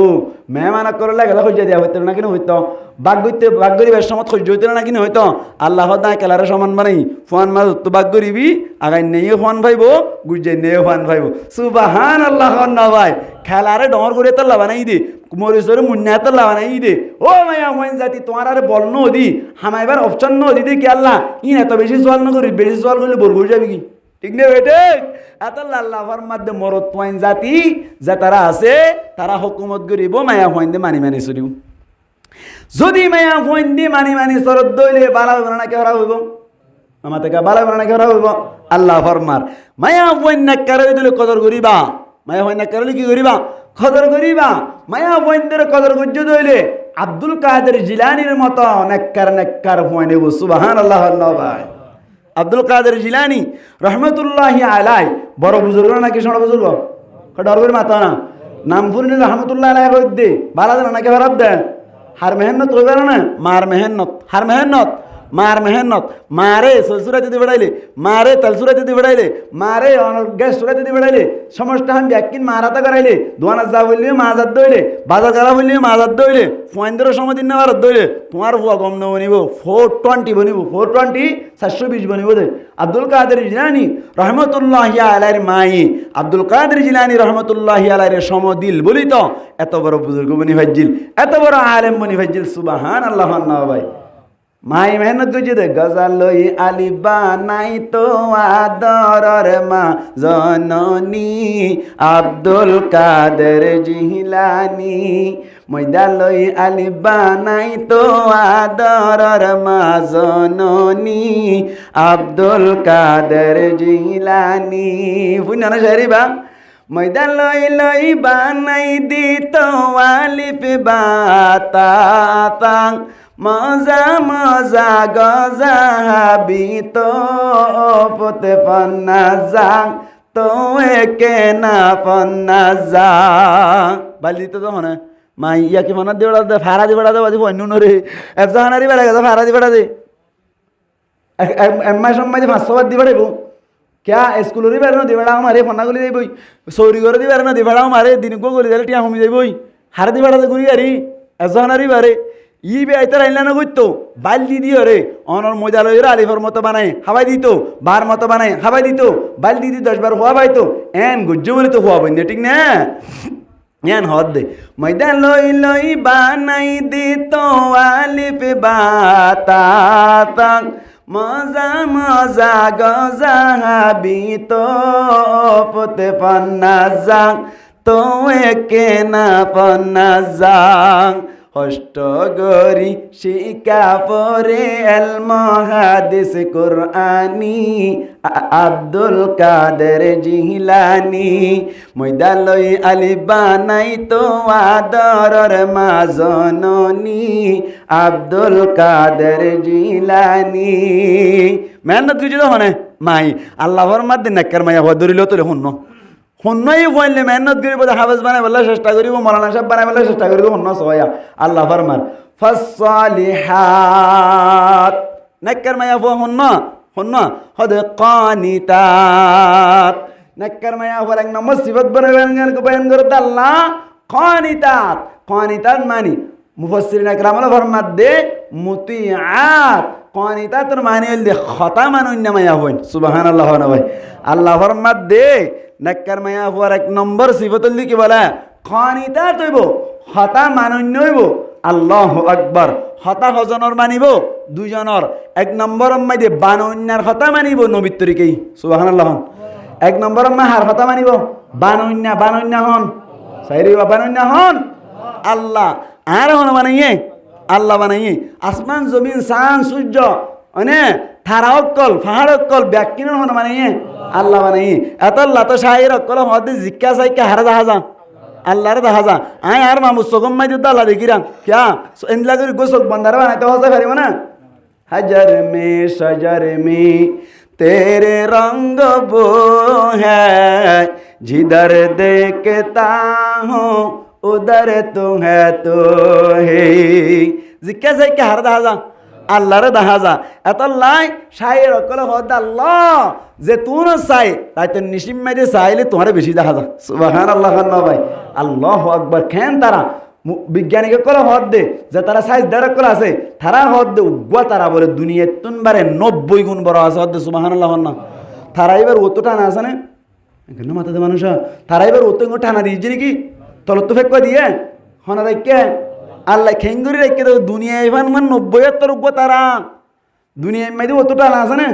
মেহমানা করলে গেলে সহ্য দিয়া হইতো না কিনা হইতো বাঘ গরিবের সময় সহ্য হইতো না কিনা হইতো আল্লাহ না খেলারে সমান বানাই ফোন মাছ তো বাঘ গরিবি আগাই নেই ফোন ভাইব গুজাই নেই ফোন ভাইব সুবাহান আল্লাহ না ভাই খেলারে ডর করে তো বানাই দে মরিসরে মুন্যা তো বানাই দে ও মায়া হইন জাতি তোমার আরে বল নদী হামাইবার অপশন নদী দে কি আল্লাহ ইন এত বেশি জল না করি বেশি জল করলে বরগুল যাবি কি ঠিক না বেটে এত আল্লাহর মধ্যে মরদ পয়েন্ট জাতি যে তারা আছে তারা হুকুমত করিব মায়া পয়েন্ট মানি মানি চলিব যদি মায়া পয়েন্ট মানি মানি চরত দইলে বালা হইব না কেরা হইব আমার থেকে বালা হইব না কেরা হইব আল্লাহ ফরমার মায়া পয়েন্ট না কেরা দিলে কদর করিবা মায়া পয়েন্ট না কেরা কি করিবা কদর করিবা মায়া পয়েন্টের কদর করজ দইলে আব্দুল কাদের জিলানির মতো নেককার পয়েন্ট হইব সুবহানাল্লাহ ভাই আব্দুল কাদের জিলানি রহমতুল্লাহি আলাই বড় বুজুর্গ নাকি ছোট বুজুর্গ ডর করে মাথা না নাম ফুরিনি রহমতুল্লাহ আলাই করে দে বালা জানা নাকি ভারত দে হার মেহনত কইবার না মার মেহনত হার মেহনত মার মেহনত মারে সলসুরাতে দিয়ে বেড়াইলে মারে তেলসুরাতে দিয়ে বেড়াইলে মারে গ্যাস সুরাতে দিয়ে বেড়াইলে সমস্ত হাম ব্যাকিন মারাতা করাইলে দোয়ানা যা বললিও মাজার দইলে বাজার করা বললিও মাজার দইলে 15 সময় দিন নেওয়ার দইলে তোমার ভুয়া কম নেব নিব 420 বনিব 420 720 বনিব দে আব্দুল কাদের জিলানী রহমতুল্লাহি আলাইহির মাই আব্দুল কাদের জিলানী রহমতুল্লাহি আলাইহির সমদিল বলি তো এত বড় বুজুর্গ বনি ফাজ্জিল এত বড় আলেম বনি ফাজ্জিল সুবহানাল্লাহ না ভাই মাই মেহনত করছে দে গজালই আলি বানাই তো আদরর মা জননী আব্দুল কাদের জিলানী ময়দালই আলি বানাই তো আদরর মা জননী আব্দুল কাদের জিলানী বুঝনা শরীবা ময়দান লই লই বানাই দিত আলিফ বাতাতাং মজা মজা গজা হাবি তো পতে পন্না যাং তো একে না পন্না যাং বালি দিত তো মনে মাই ইয়াকে মনে দিয়ে বেড়া দে ফারা দিয়ে বেড়া দে বাজি অন্য রে এফজাহানারি বেড়া গেছে ফারা দিয়ে বেড়া দে এম্মাই সম্মাই 500 বার দিয়ে বেড়াইব क्या स्कूल बेड़ा दी बेड़ा हमारे फना गली दे बई सौरी कर दी बेड़ा दी बेड़ा हमारे दिन को गली दे टिया हम दे बई हार दी बेड़ा दे गुरी यारी ऐसा नारी बारे ये भी आइता रहना ना कुछ तो बाल दी दी अरे ऑनर मोजा लो यार आलिफर मत बनाए हवाई दी तो बार मत बनाए हवाई दी तो बाल दी 10 बार हुआ भाई तो एन गुज्जो बोले तो हुआ बंदे ठीक ना यान हद दे मैदान लोई लोई बानाई दी तो आलिफ बाता মজা মজা গজা হাবি তো পতে পন্না যাং তো একে না পন্না যাং হষ্ট গরি শিকা পরে এল মহাদিস কুরআনি আব্দুল কাদের জিলানী ময়দালই আলি বানাই তো আদরর মা জননী আব্দুল কাদের জিলানী মেহনত কিছু তো হনে মাই আল্লাহর মাধ্যমে নেকর মাইয়া হওয়া ধরিলেও তো শুন শুনই ফলে মেহনত করিব হাফেজ বানাই বলে চেষ্টা করিব মৌলানা সাহেব বানাই বলে চেষ্টা করিব শুন সয়া আল্লাহ ফরমান ফাসসালিহাত নেকর মাইয়া হওয়া শুন হদ কানিতাত নেকর মাইয়া হওয়ার এক নম্বর সিফত বয়ান করতে আল্লাহ কানিতাত কানিতাত মানি মুফাসসিরিন একরাম ফরমাত দে মুতিআত কানিতাতের মানে হইল খতা মানুন্য মাইয়া হইন সুবহানাল্লাহ না ভাই আল্লাহ ফরমাত দে নেককার মাইয়া হওয়ার এক নম্বর সিফতুল কি বলে কানিতাত হইব খতা মানুন্য হইব আল্লাহু আকবার খতা হজনের মানিব দুজনের এক নম্বর মাইদে বানুন্যার খতা মানিব নবীর তরিকাই সুবহানাল্লাহ এক নম্বর মা হার খতা মানিব বানুন্যা হন সাইরি বানুন্যা হন আল্লাহ আর হন বানাইয়ে আল্লাহ বানাইয়ে আসমান জমিন চাঁদ সূর্য মানে থারা অক্কল পাহাড় অক্কল ব্যাকিনের হন বানাইয়ে আল্লাহ বানাইয়ে এত আল্লাহ তো শাহির অক্কল হদে জিজ্ঞা চাইকে হারা দেখা যা আল্লাহর দেখা যা আয় আর মামু চকম মাই দিত আল্লাহ দেখিরাম ক্যা এনলা করে গো চোখ বন্ধারে বানাইতে হসা পারিব না হাজার মে সজর মে तेरे रंग वो है जिधर देखता हूँ उधर तू है तो हे জিজ্ঞা চাই কে হার দেখা যা আল্লাহরে দেখা যা এত লাই শায়ের অকল হদ আল্লাহ যে তুন চাই তাই তো নিশিম মেরে চাইলে তোমার বেশি দেখা যা সুবহানাল্লাহ না ভাই আল্লাহু আকবার কেন তারা বিজ্ঞানীকে কলে হদ দে যে তারা সাইজ দেড় কলে আছে তারা হদ দে উগ্বা তারা বলে দুনিয়া তুনবারে 90 গুণ বড় আছে হদ দে সুবহানাল্লাহ না তারা এবার অত টানা আছে না এখানে মাথাতে মানুষ তারা এবার অত টানা দিয়েছে নাকি তলত তো ফেক দিয়ে হনা দেখে আল্লাহ খেঙ্গুরি রেখে দেবো দুনিয়া এবার মান 90 তোর উগ্বা তারা দুনিয়া মাইদি অত টানা আছে না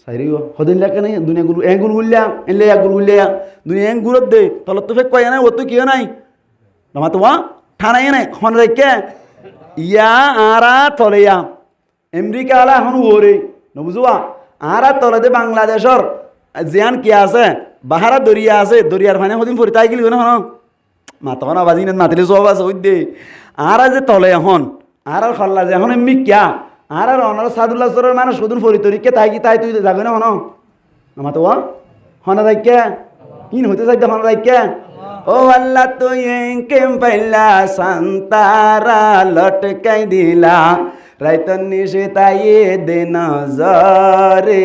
সাইরি হদিন লেখা নাই দুনিয়া গুলো এগুল গুলিয়া এলে এগুল গুলিয়া দুনিয়া এগুলত দে তলত তো ফেক কয় না অত কিও নাই নামা তোমা ঠানাই নাই খন রেখে ইয়া আরা তলেয়া আমেরিকা আলা এখন ওরে নবুজুয়া আরা তলে দে বাংলাদেশর জিয়ান কি আছে বাহারা দরিয়া আছে দরিয়ার ফানে হদিন ফরিতাই গেলি না হন মাথা না বাজি না মাতিলে সব আছে ওই দে আরা যে তলে এখন আর খল্লা যে এখন এমনি কিয়া আর অনার সাদুল্লাহ সরের মানুষ সদুন ফরিতরিকে তাই কি তাই তুই যাবে না হন নামা তো হনা দেখে কিন হইতে চাইতে হনা দেখে ও আল্লাহ তুই কেম পাইলা সান্তারা লটকাই দিলা রাইতন নিশে তাইয়ে দে নজরে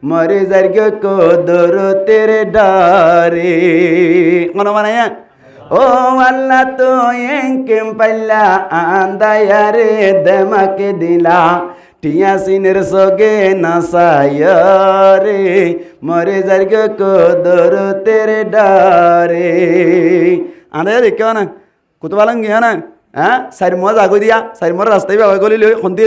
মরে জার্গ কো দরো তেরে ডারে কোন মানে ও আল্লাহ তো এঙ্কেম পাইলা আন্দায়ারে দেমাকে দিলা টিয়া সিনের সগে নাসায়রে মরে জার্গ কো দরো তেরে ডারে আনে দেখো না কত বালাং গিয়া না হ্যাঁ চারি মাহ আগো দিয়া চারি মাহ রাস্তায় বাবা গলি লৈ সন্তি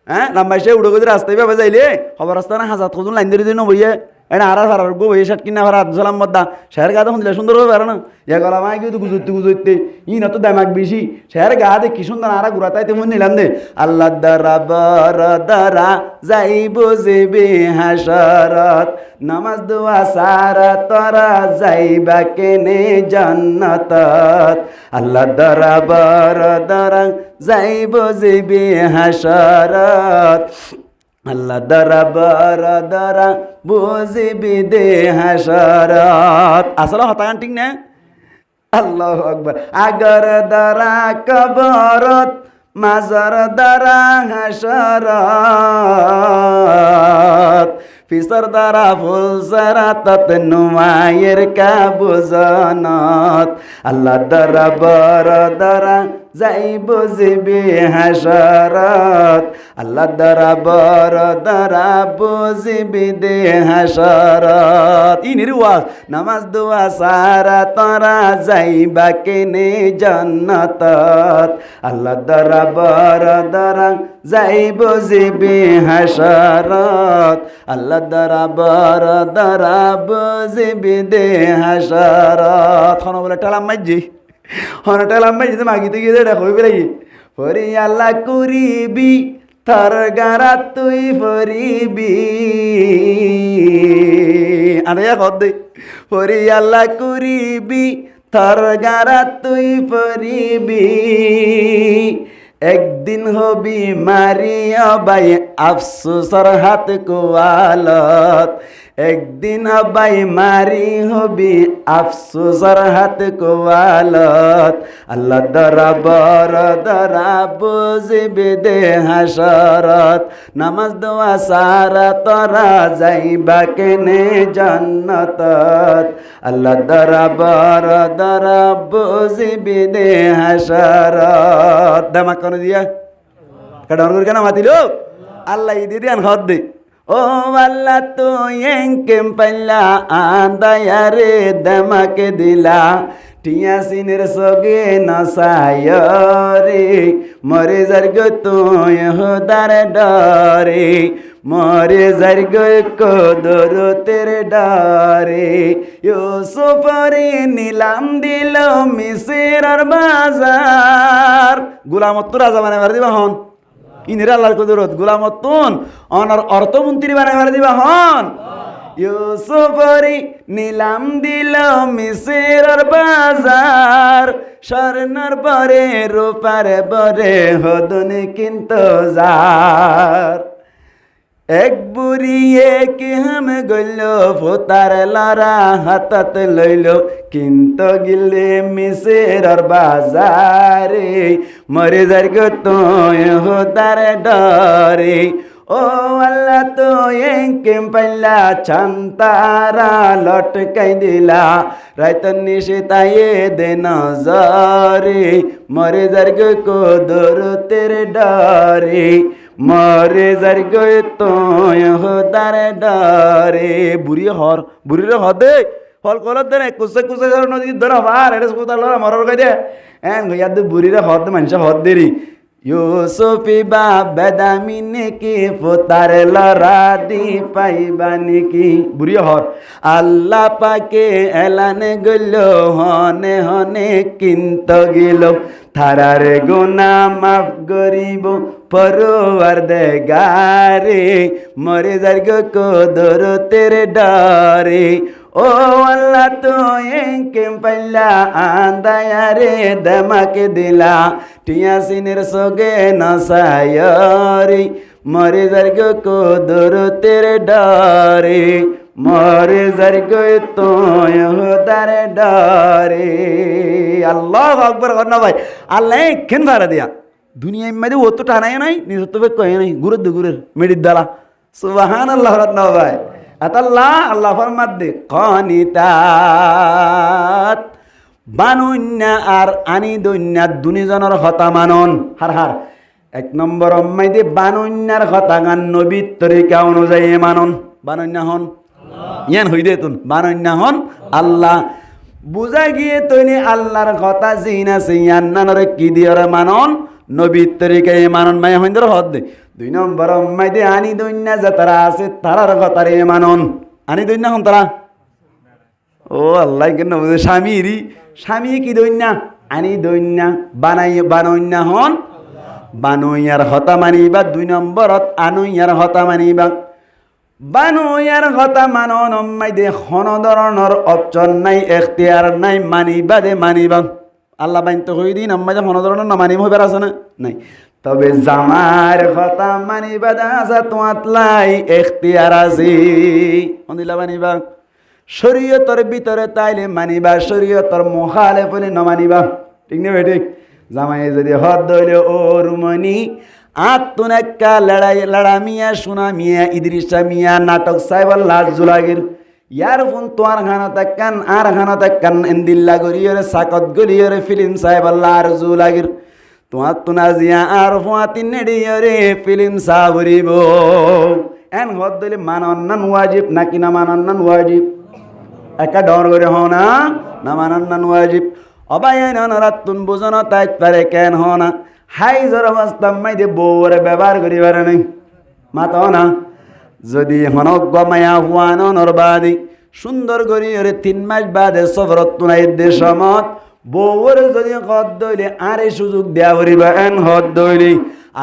হ্যাঁ লাম্বাইছে উড়ো গদি রাস্তায় বাবা যাইলে খবর রাস্তা না হাজার কজন লাইন ধরে দিন বইয়ে এটা আর আর গো বইয়ে শার্ট কিনা ভাড়া আদসালাম মদ্দা শেয়ার গাদা শুনলে সুন্দর হবে পারে না ইয়া গলা মাই কিন্তু গুজুরতে ই না তো দামাক বেশি শেয়ার গা দে কি সুন্দর আর ঘুরাতাই তেমন নিলাম দে আল্লাহ দ্বারা বার দ্বারা যাইব যেবে হাসারত নামাজ দোয়া সারা তরা যাইবা কেনে জান্নাতত আল্লাহ দ্বারা বার দ্বারা যাইব যেবে হাসারত আল্লাহ দ্বারা বারা দ্বারা বুঝিবি দে হাসারাত আসলে হতাগান ঠিক না আল্লাহ আকবার আগর দ্বারা কবরত মাজার দ্বারা হাসারাত ফিসর দ্বারা ফুলসরাতত নুমায়ের কাবুজানত আল্লাহ দ্বারা বারা দ্বারা যাইব জিবি হাসারাত আল্লাহ দ্বারা বার দ্বারা বুঝিবি দে হাসারাত ই নির্ওয়াজ নামাজ দোয়া সারা তরা যাইবা কেনে জান্নাতত আল্লাহ দ্বারা বার দ্বারা যাইব জিবি হাসারাত আল্লাহ দ্বারা বার দ্বারা বুঝিবি দে হাসারাত খানো বলে টালাম মাইজি হনটাল আমি যদি মাগিতে গিয়ে এটা কই লাগি ফরি আল্লাহ করিবি তার গারা তুই ফরিবি আরে কদ দে ফরি আল্লাহ করিবি তার গারা তুই ফরিবি একদিন হবি মারিয়া বাই আফসোসর হাত কোয়ালত একদিন বাই মারি হবি আফসোসর হাত কোয়ালত আল্লাহ দ্বারা বার দ্বারা বুঝিবি দে হাসারত নামাজ দোয়া সারা তরা যাইবা কেনে জান্নাতত আল্লাহ দ্বারা বার দ্বারা বুঝিবি দে হাসারত দামা কোন দিয়া কাডর কেন মাতিল আল্লাহ দিদি আন হদ দে ও আল্লাহ তো এঙ্কেম পাইলা আন্দায়ারে দামাকে দিলা টিয়া সিনের সগে নাসায়রে মরে জার্গ তো হদার ডরে মরে জার্গ কদর তেরে ডরে ইউসুফরে নিলাম দিল মিসরের বাজার গোলামত রাজা মানে মার দিবা হন ইনরা আল্লাহর কুদরত গোলামতুন অনার অর্থমন্ত্রী বানাবার দিবা হন ইউসুফরি নিলাম দিল মিসরের বাজার স্বর্ণর পরে রূপার বরে হদনে কিন্তু যার এক বুড়িয়ে কি হাম গইল ফোতার লড়া হাতত লইল কিন্তু গিলে মিসরের বাজারে মরে যার গো তো হতার ডরে ও আল্লাহ তো এঙ্কেম পাইলা ছান্তারা লটকাই দিলা রাইতন নিশে তাইয়ে দে নজরে মরে যার গো কদর তেরে ডরে মরে যার গো তো হতার ডরে বুড়ির হদে ফল কলত দে কুসে কুসে নদী ধর হার এটা কোথাও লড়া মরর গাই দে এন ইয়াদ বুড়ির হদ মানুষ হদ দেরি ইউসুফি বা বেদামিনে কি ফোতার লড়া দি পাইবানি কি বুড়ি হর আল্লাহ পাকে এলানে গেল হনে হনে কিন্তু গেল থারারে গুনা মাফ করিব পরওয়ার দে গারে মরে যার গো কদর তেরে ডরে ও আল্লাহ তো এঙ্কেম পাইলা আন্দায়ারে দামাকে দিলা টিয়া সিনের সগে নাসায়রি মরে যার গো কদর তেরে ডরে মরে যার গো তো হদারে ডরে আল্লাহু আকবার করনা ভাই আল্লাহ কেন ভাড়া দিয়া দুনিয়ায় মাঝে ও তো টানাই নাই নিজের তো কয়ে নাই গুরের মেডির দ্বারা সুবাহান আল্লাহ রান্না ভাই আতাল্লাহ আল্লাহ ফরমাত দে কনিতাত বানুন্যা আর আনি দৈন্যা দুনিজনের হতা মানন হার হার 1 নম্বর অম্মাই দে বানুন্যার হতা গান নবীর তরিকা অনুযায়ী মানন বানুন্যা হন ইয়ান হই দে তুন বানুন্যা হন আল্লাহ বুঝা গিয়ে তৈনি আল্লাহর কথা জিন আছে ইয়ান নানরে কি দিয়রে মানন নবীর তরিকায় মানন মায়া হইন্দর হদ দে 2 নম্বর অম্মাই দে আনি দৈন্যা যাতারা আছে তারার কথারে মানন আনি দৈন্যা হন তারা ও আল্লাহ কেন বুঝে স্বামী কি দৈন্যা আনি দৈন্যা বানইন্যা হন বানইয়ার হতা মানিবা 2 নম্বরত আনইয়ার হতা মানিবা বানইয়ার হতা মানন অম্মাই দে হন ধরনের অপশন নাই এখতিয়ার নাই মানিবা দে মানিবা আল্লাহ বাইন তো হই দিন আম্মা যে হন ধরনের না মানিব হইবার আছে না নাই তবে জামার হতা মানিবা দা আছে তোয়াতলাই এখতিয়ার আছে হন্দিলা মানিবা শরীয়তর ভিতরে তাইলে মানিবা শরীয়তর মুখালেফ হলে ন মানিবা ঠিক না ঠিক জামাই যদি হদ দইলে ও রুমনি আত্মনাক্কা লড়া মিয়া সোনা মিয়া ইদ্রিসা মিয়া নাটক সাইবাল লাজ জুলাগির ইয়ার ফোন তোয়ার খানা তাক্কান আর খানা তাক্কান এন্দিল্লা গরিয়রে সাকত গলিয়রে ফিল্ম সাইবাল আর জুলাগির তোমার তুনা জিয়া আর ফুয়াতিন নেডিয়রে ফিল্ম সাবরিব এন হদ দইলে মানন্নান ওয়াজিব নাকি না মানন্নান ওয়াজিব একা ডর করে হনা না মানান্নান ওয়াজিব অবায়ন রাতুন বুঝন তাই পারে কেন হনা হাই জর অবস্থা মাইদে বউরে ব্যবহার করিবার নাই মাত না যদি হনক গমায়া হুয়ানো নরবাদি সুন্দর করি ওরে 3 মাস বাদে সফরত তুনাই দেশমত বউর যদি হদ দইলে আরে সুযোগ দেয়া করিবা এন হদ দইলে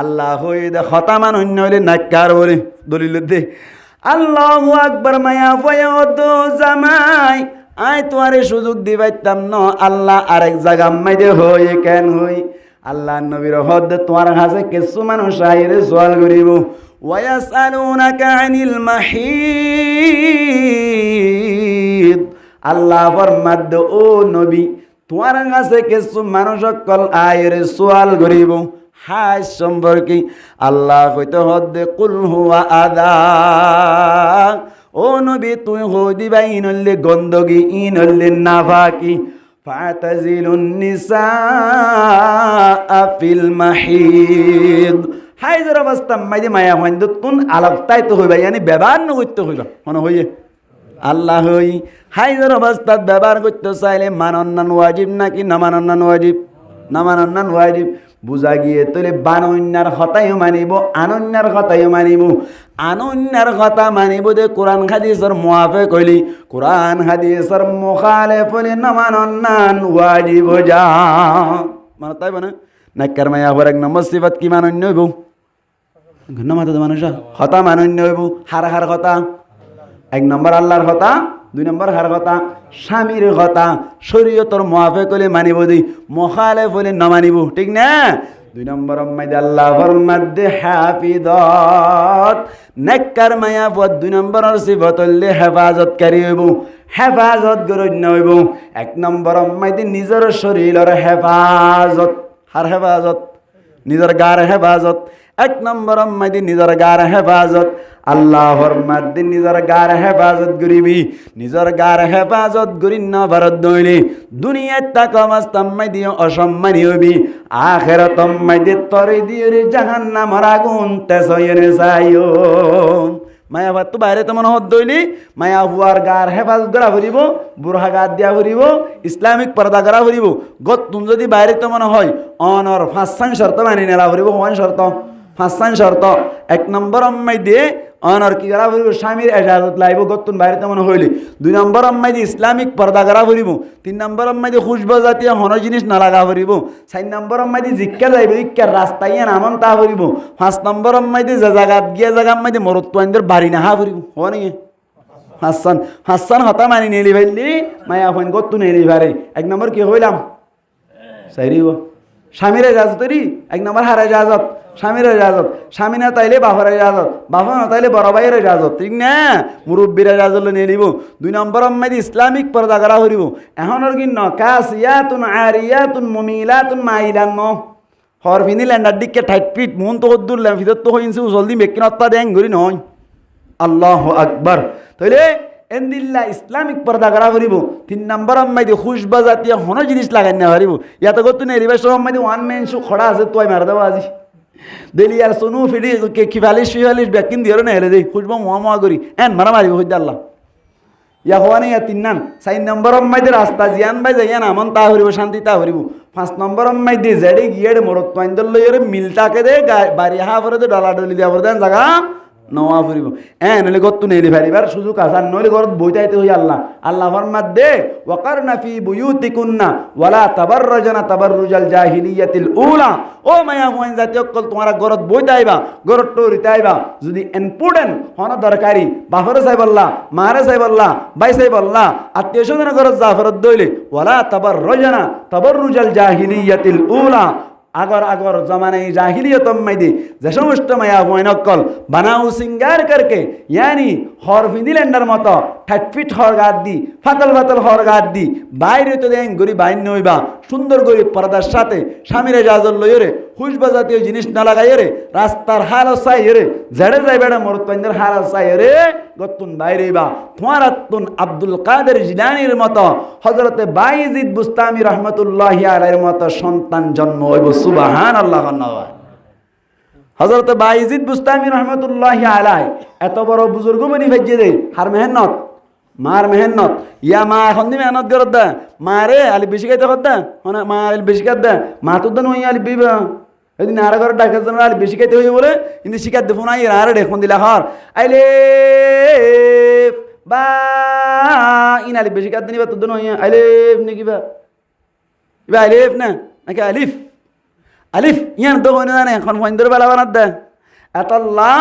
আল্লাহ হই দে খতামান অন্য হইলে নাক্কার বলে দলিল দে আল্লাহু আকবার মায়া ফয়াদ জামাই আই তোয়ারে সুযোগ দিবাইতাম ন আল্লাহ আরেক জায়গা মাইদে হই কেন হই আল্লাহ নবীর হদ তোয়ার কাছে কিছু মানুষ আইরে সওয়াল করিব ওয়ায়াসালুনাকা আনিল মাহিদ আল্লাহ ফরমাদ ও নবী তোয়ার কাছে কিছু মানুষ সকল আইরে সওয়াল করিব হাজ সম্পর্কে আল্লাহ কইতে হদ্দে কুল হুয়া আদা ও নবী তুই হই দিবা ইনল্লে গন্দগি ইনল্লে নাফাকি ফাতাজিলুন নিসা ফিল মাহিদ হাইজর অবস্থা মাইদে মায়া হইন্দ তুন আলাপ তাই তো হইবা ইয়ানি ব্যবহার ন করতে হইল মনে হইয়ে আল্লাহ হই হাইজর অবস্থাত ব্যবহার করতে চাইলে মানন্নান ওয়াজিব নাকি না মানন্নান ওয়াজিব না মানন্নান ওয়াজিব বুঝা গিয়ে তোলে বানন্যার কথাইও মানিব আনন্যার কথাইও মানিব আনন্যার কথা মানিব দে কোরআন হাদিসের মুআফে কইলি কোরআন হাদিসের মুখালেফ হলে না মানন্নান ওয়াজিব যা মানে তাই বনে নাক্কার মায়া হওয়ার 1 নম্বর সিফাত কি মানন্য হইব ঘন মাথা তো মানুষ কথা মানন্য হইব হার কথা 1 নম্বর আল্লাহর কথা 2 নম্বর হার কথা স্বামীর কথা শরীয়তর মুআফে কইলে মানিব দি মুখালেফ হলে না মানিব ঠিক না 2 নম্বর মাইদে আল্লাহ ফরমাদে হাফিজাত নেককার মায়া পদ 2 নম্বরের সিফাত হলে হেফাজতকারী হইব হেফাজত গরন্য হইব 1 নম্বর মাইদে নিজের শরীরের হেফাজত হার হেফাজত নিজের গার হেফাজত 1 নম্বর মাইদে নিজের গার হেফাজত আল্লাহ ফরমাদে নিজের গার হেফাজত করিবি নিজের গার হেফাজত করি না ভারত দইলে দুনিয়াত তাক অবস্থা মাইদে অসম্মানী হবি আখিরাত মাইদে তরে দিয়ে জাহান্নামের আগুন তেসয়রে যাইও মায়া ভাত তো বাইরে তেমন হদ দইলি মায়া হুয়ার গার হেফাজত করা ফুরিব বুরহা গাত দিয়া ফুরিব ইসলামিক পর্দা করা ফুরিব গত তুম যদি বাইরে তেমন হয় অনর 5 শর্ত মানি নেলা ফুরিব 1 শর্ত 5 শর্ত 1 নম্বর মাইদে অনর কি করা ফুরিব স্বামীর এজাজত লাইব গতুন বাইরে তেমন হইলি 2 নম্বর মাইদে ইসলামিক পর্দা করা ফুরিব 3 নম্বর মাইদে খুশবা জাতীয় হন জিনিস না লাগা ফুরিব 4 নম্বর মাইদে জিক্কা যাইব ইক্কা রাস্তায় নামন তা ফুরিব 5 নম্বর মাইদে যে জায়গা গিয়া জায়গা মাইদে মরত্বাইনদের বাড়ি না হা ফুরিব হনি হাসান হতা মানি নেলি ভাইলি মায়া ফোন গতুন নেলি ভারে 1 নম্বর কি হইলাম সাইরিব স্বামীর এজাজতরি 1 নম্বর হার এজাজত স্বামীর এজাজত স্বামী না তাইলে বাবার এজাজত বাবা না তাইলে বড় ভাইয়ের এজাজত ঠিক না মুরব্বীর এজাজত নিয়ে নিব 2 নম্বর মাইদি ইসলামিক পর্দা করা হরিব এখনর কি ন কাসিয়াতুন আরিয়াতুন মুমিলাতুন মাইলান ন হর ফিনি ল্যান্ডার দিকে ঠাইট ফিট মন তো হদ্দুরলাম ভিতর তো হইনছে জলদি মেকিন অত্তা দেন ঘুরি নয় আল্লাহ আকবার তাইলে এন্দিল্লা ইসলামিক পর্দা করা করিব 3 নম্বর আম্মাইদি খুশবা জাতীয় হন জিনিস লাগাই না পারিব ইয়াতে কত নেই রিবাস আম্মাইদি ওয়ান ম্যান শো খড়া আছে তোই মার দেবো আজি দেলিয়ার সোনু ফিডি কি ফালিশ ব্যাকিন দিও না হেলে দেই খুশবা মোয়া করি এন মারা মারিব হইদা আল্লাহ ইয়া হওয়া নেই 3 নাম 4 নম্বর আম্মাইদি রাস্তা জিয়ান বাই যাইয়া না মন তা হরিব শান্তি তা হরিব 5 নম্বর আম্মাইদি জেডে গিয়ে মরত তোইন্দল লইরে মিলটাকে দে বাড়ি হা পরে ডলা ডলি দিয়া পরে দেন জায়গা নওয়া ফুরিব নইলে গত্তু নেলি ফারিবার সুযোগ আসার নইলে ঘরত বইতাইতে হই আল্লাহ ফরমাত দে ওয়াকারনা ফি বুয়ুতিকুন্না ওয়ালা তাবাররাজনা তাবাররুজাল জাহিলিয়াতিল উলা ও মায়া হুয়াইন জাতীয় কল তোমারা ঘরত বইতাইবা ঘরত টরিতাইবা যদি ইম্পর্টেন্ট হন দরকারি বাফরে সাইবাল্লাহ মারে সাইবাল্লাহ বাই সাইবাল্লাহ আত্মীয় স্বজন ঘরত জাফরত দইলে ওয়ালা তাবাররাজনা তাবাররুজাল জাহিলিয়াতিল উলা আগর জমানে জাহিলিয়ত মাইদি যে সমস্ত মায়া হুয়াইনকল বানাও সিঙ্গার করকে यानी হর ফিনিল্যান্ডার মতো ঠাটফিট হর গাদ দি ফাতল হর গাদ দি বাইরে তো দেন গরি বাইন নইবা সুন্দর গরি পর্দার সাথে স্বামীরে জাজল লইরে খুশবা জাতীয় জিনিস না লাগাই রে রাস্তার হাল চাই রে জেড়ে যাই বেড়া মরতন্দের হাল চাই রে গতুন বাইরেবা তোমারাতুন আব্দুল কাদের জিলানীর মতো হযরতে বাইজিদ বুস্তামি রহমাতুল্লাহি আলাইহির মতো সন্তান জন্ম হইব সুবহানাল্লাহ হযরতে বাইজিদ বুস্তামি রহমাতুল্লাহি আলাই এত বড় বুজুর্গ বনি ভেজে দে হার মেহনত মার মেহনত ইয়া মা এখন দি মেহনত করত দা মারে আলি বেশি খাইতে কত দা হনা মা আলি বেশি খাইতে দা মা তো দন হই আলি বিবা এদিন আর ঘর ডাকার জন্য আলি বেশি খাইতে হই বলে কিন্তু শিকার দে ফোন আই আর দেখুন দিলা হর আইলে বা ইন আলি বেশি খাইতে নিবা তো দন হই আইলে নি কিবা ইবা আলিফ না নাকি আলিফ ইয়ান তো হই না এখন ফইন্দর বেলা বানাত দা এতাল্লাহ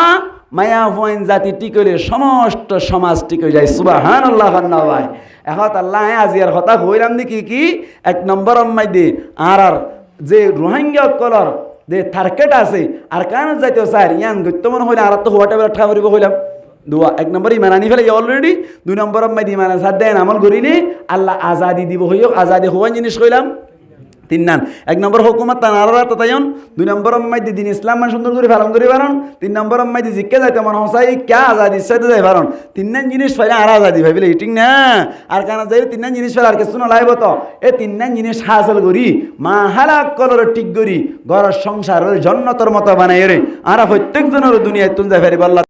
মায়া হুয়াইন জাতি টিকলে সমস্ত সমাজ টিকে যায় সুবহানাল্লাহ ভাই এখন আল্লাহ আজিয়ার কথা হইলাম দেখি কি 1 নম্বর আম্মাই দে আর যে রোহিঙ্গা কলর যে টার্গেট আছে আর কান যাইতে স্যার ইয়ান গত্যমন হইলে আর তো হোয়াটে বেলা ঠাবরিব হইলাম দুয়া 1 নম্বর ইমান আনি ফেলে অলরেডি 2 নম্বর আম্মাই দি ইমান সাদ দেন আমল করিনি আল্লাহ আজাদি দিব হইও আজাদি হওয়ান জিনিস কইলাম 3 নাম 1 নম্বর হুকুমত তানারা তাতায়ন 2 নম্বর আম্মাইদি দিন ইসলাম মান সুন্দর করে পালন করি পারন 3 নম্বর আম্মাইদি জিক্কে যাইতে মন হসাই কে আজাদি সাথে যাই পারন 3 নাম জিনিস ফাইলে আর আজাদি ভাবিলে ইটিং না আর কানা যাই 3 নাম জিনিস ফাইলে আর কিছু না লাইব তো এই 3 নাম জিনিস হাসিল করি মা হালাক কলর ঠিক করি ঘর সংসারের জান্নাতের মতো বানাই রে আর প্রত্যেক জনের দুনিয়ায় তুল যাই পারিব আল্লাহ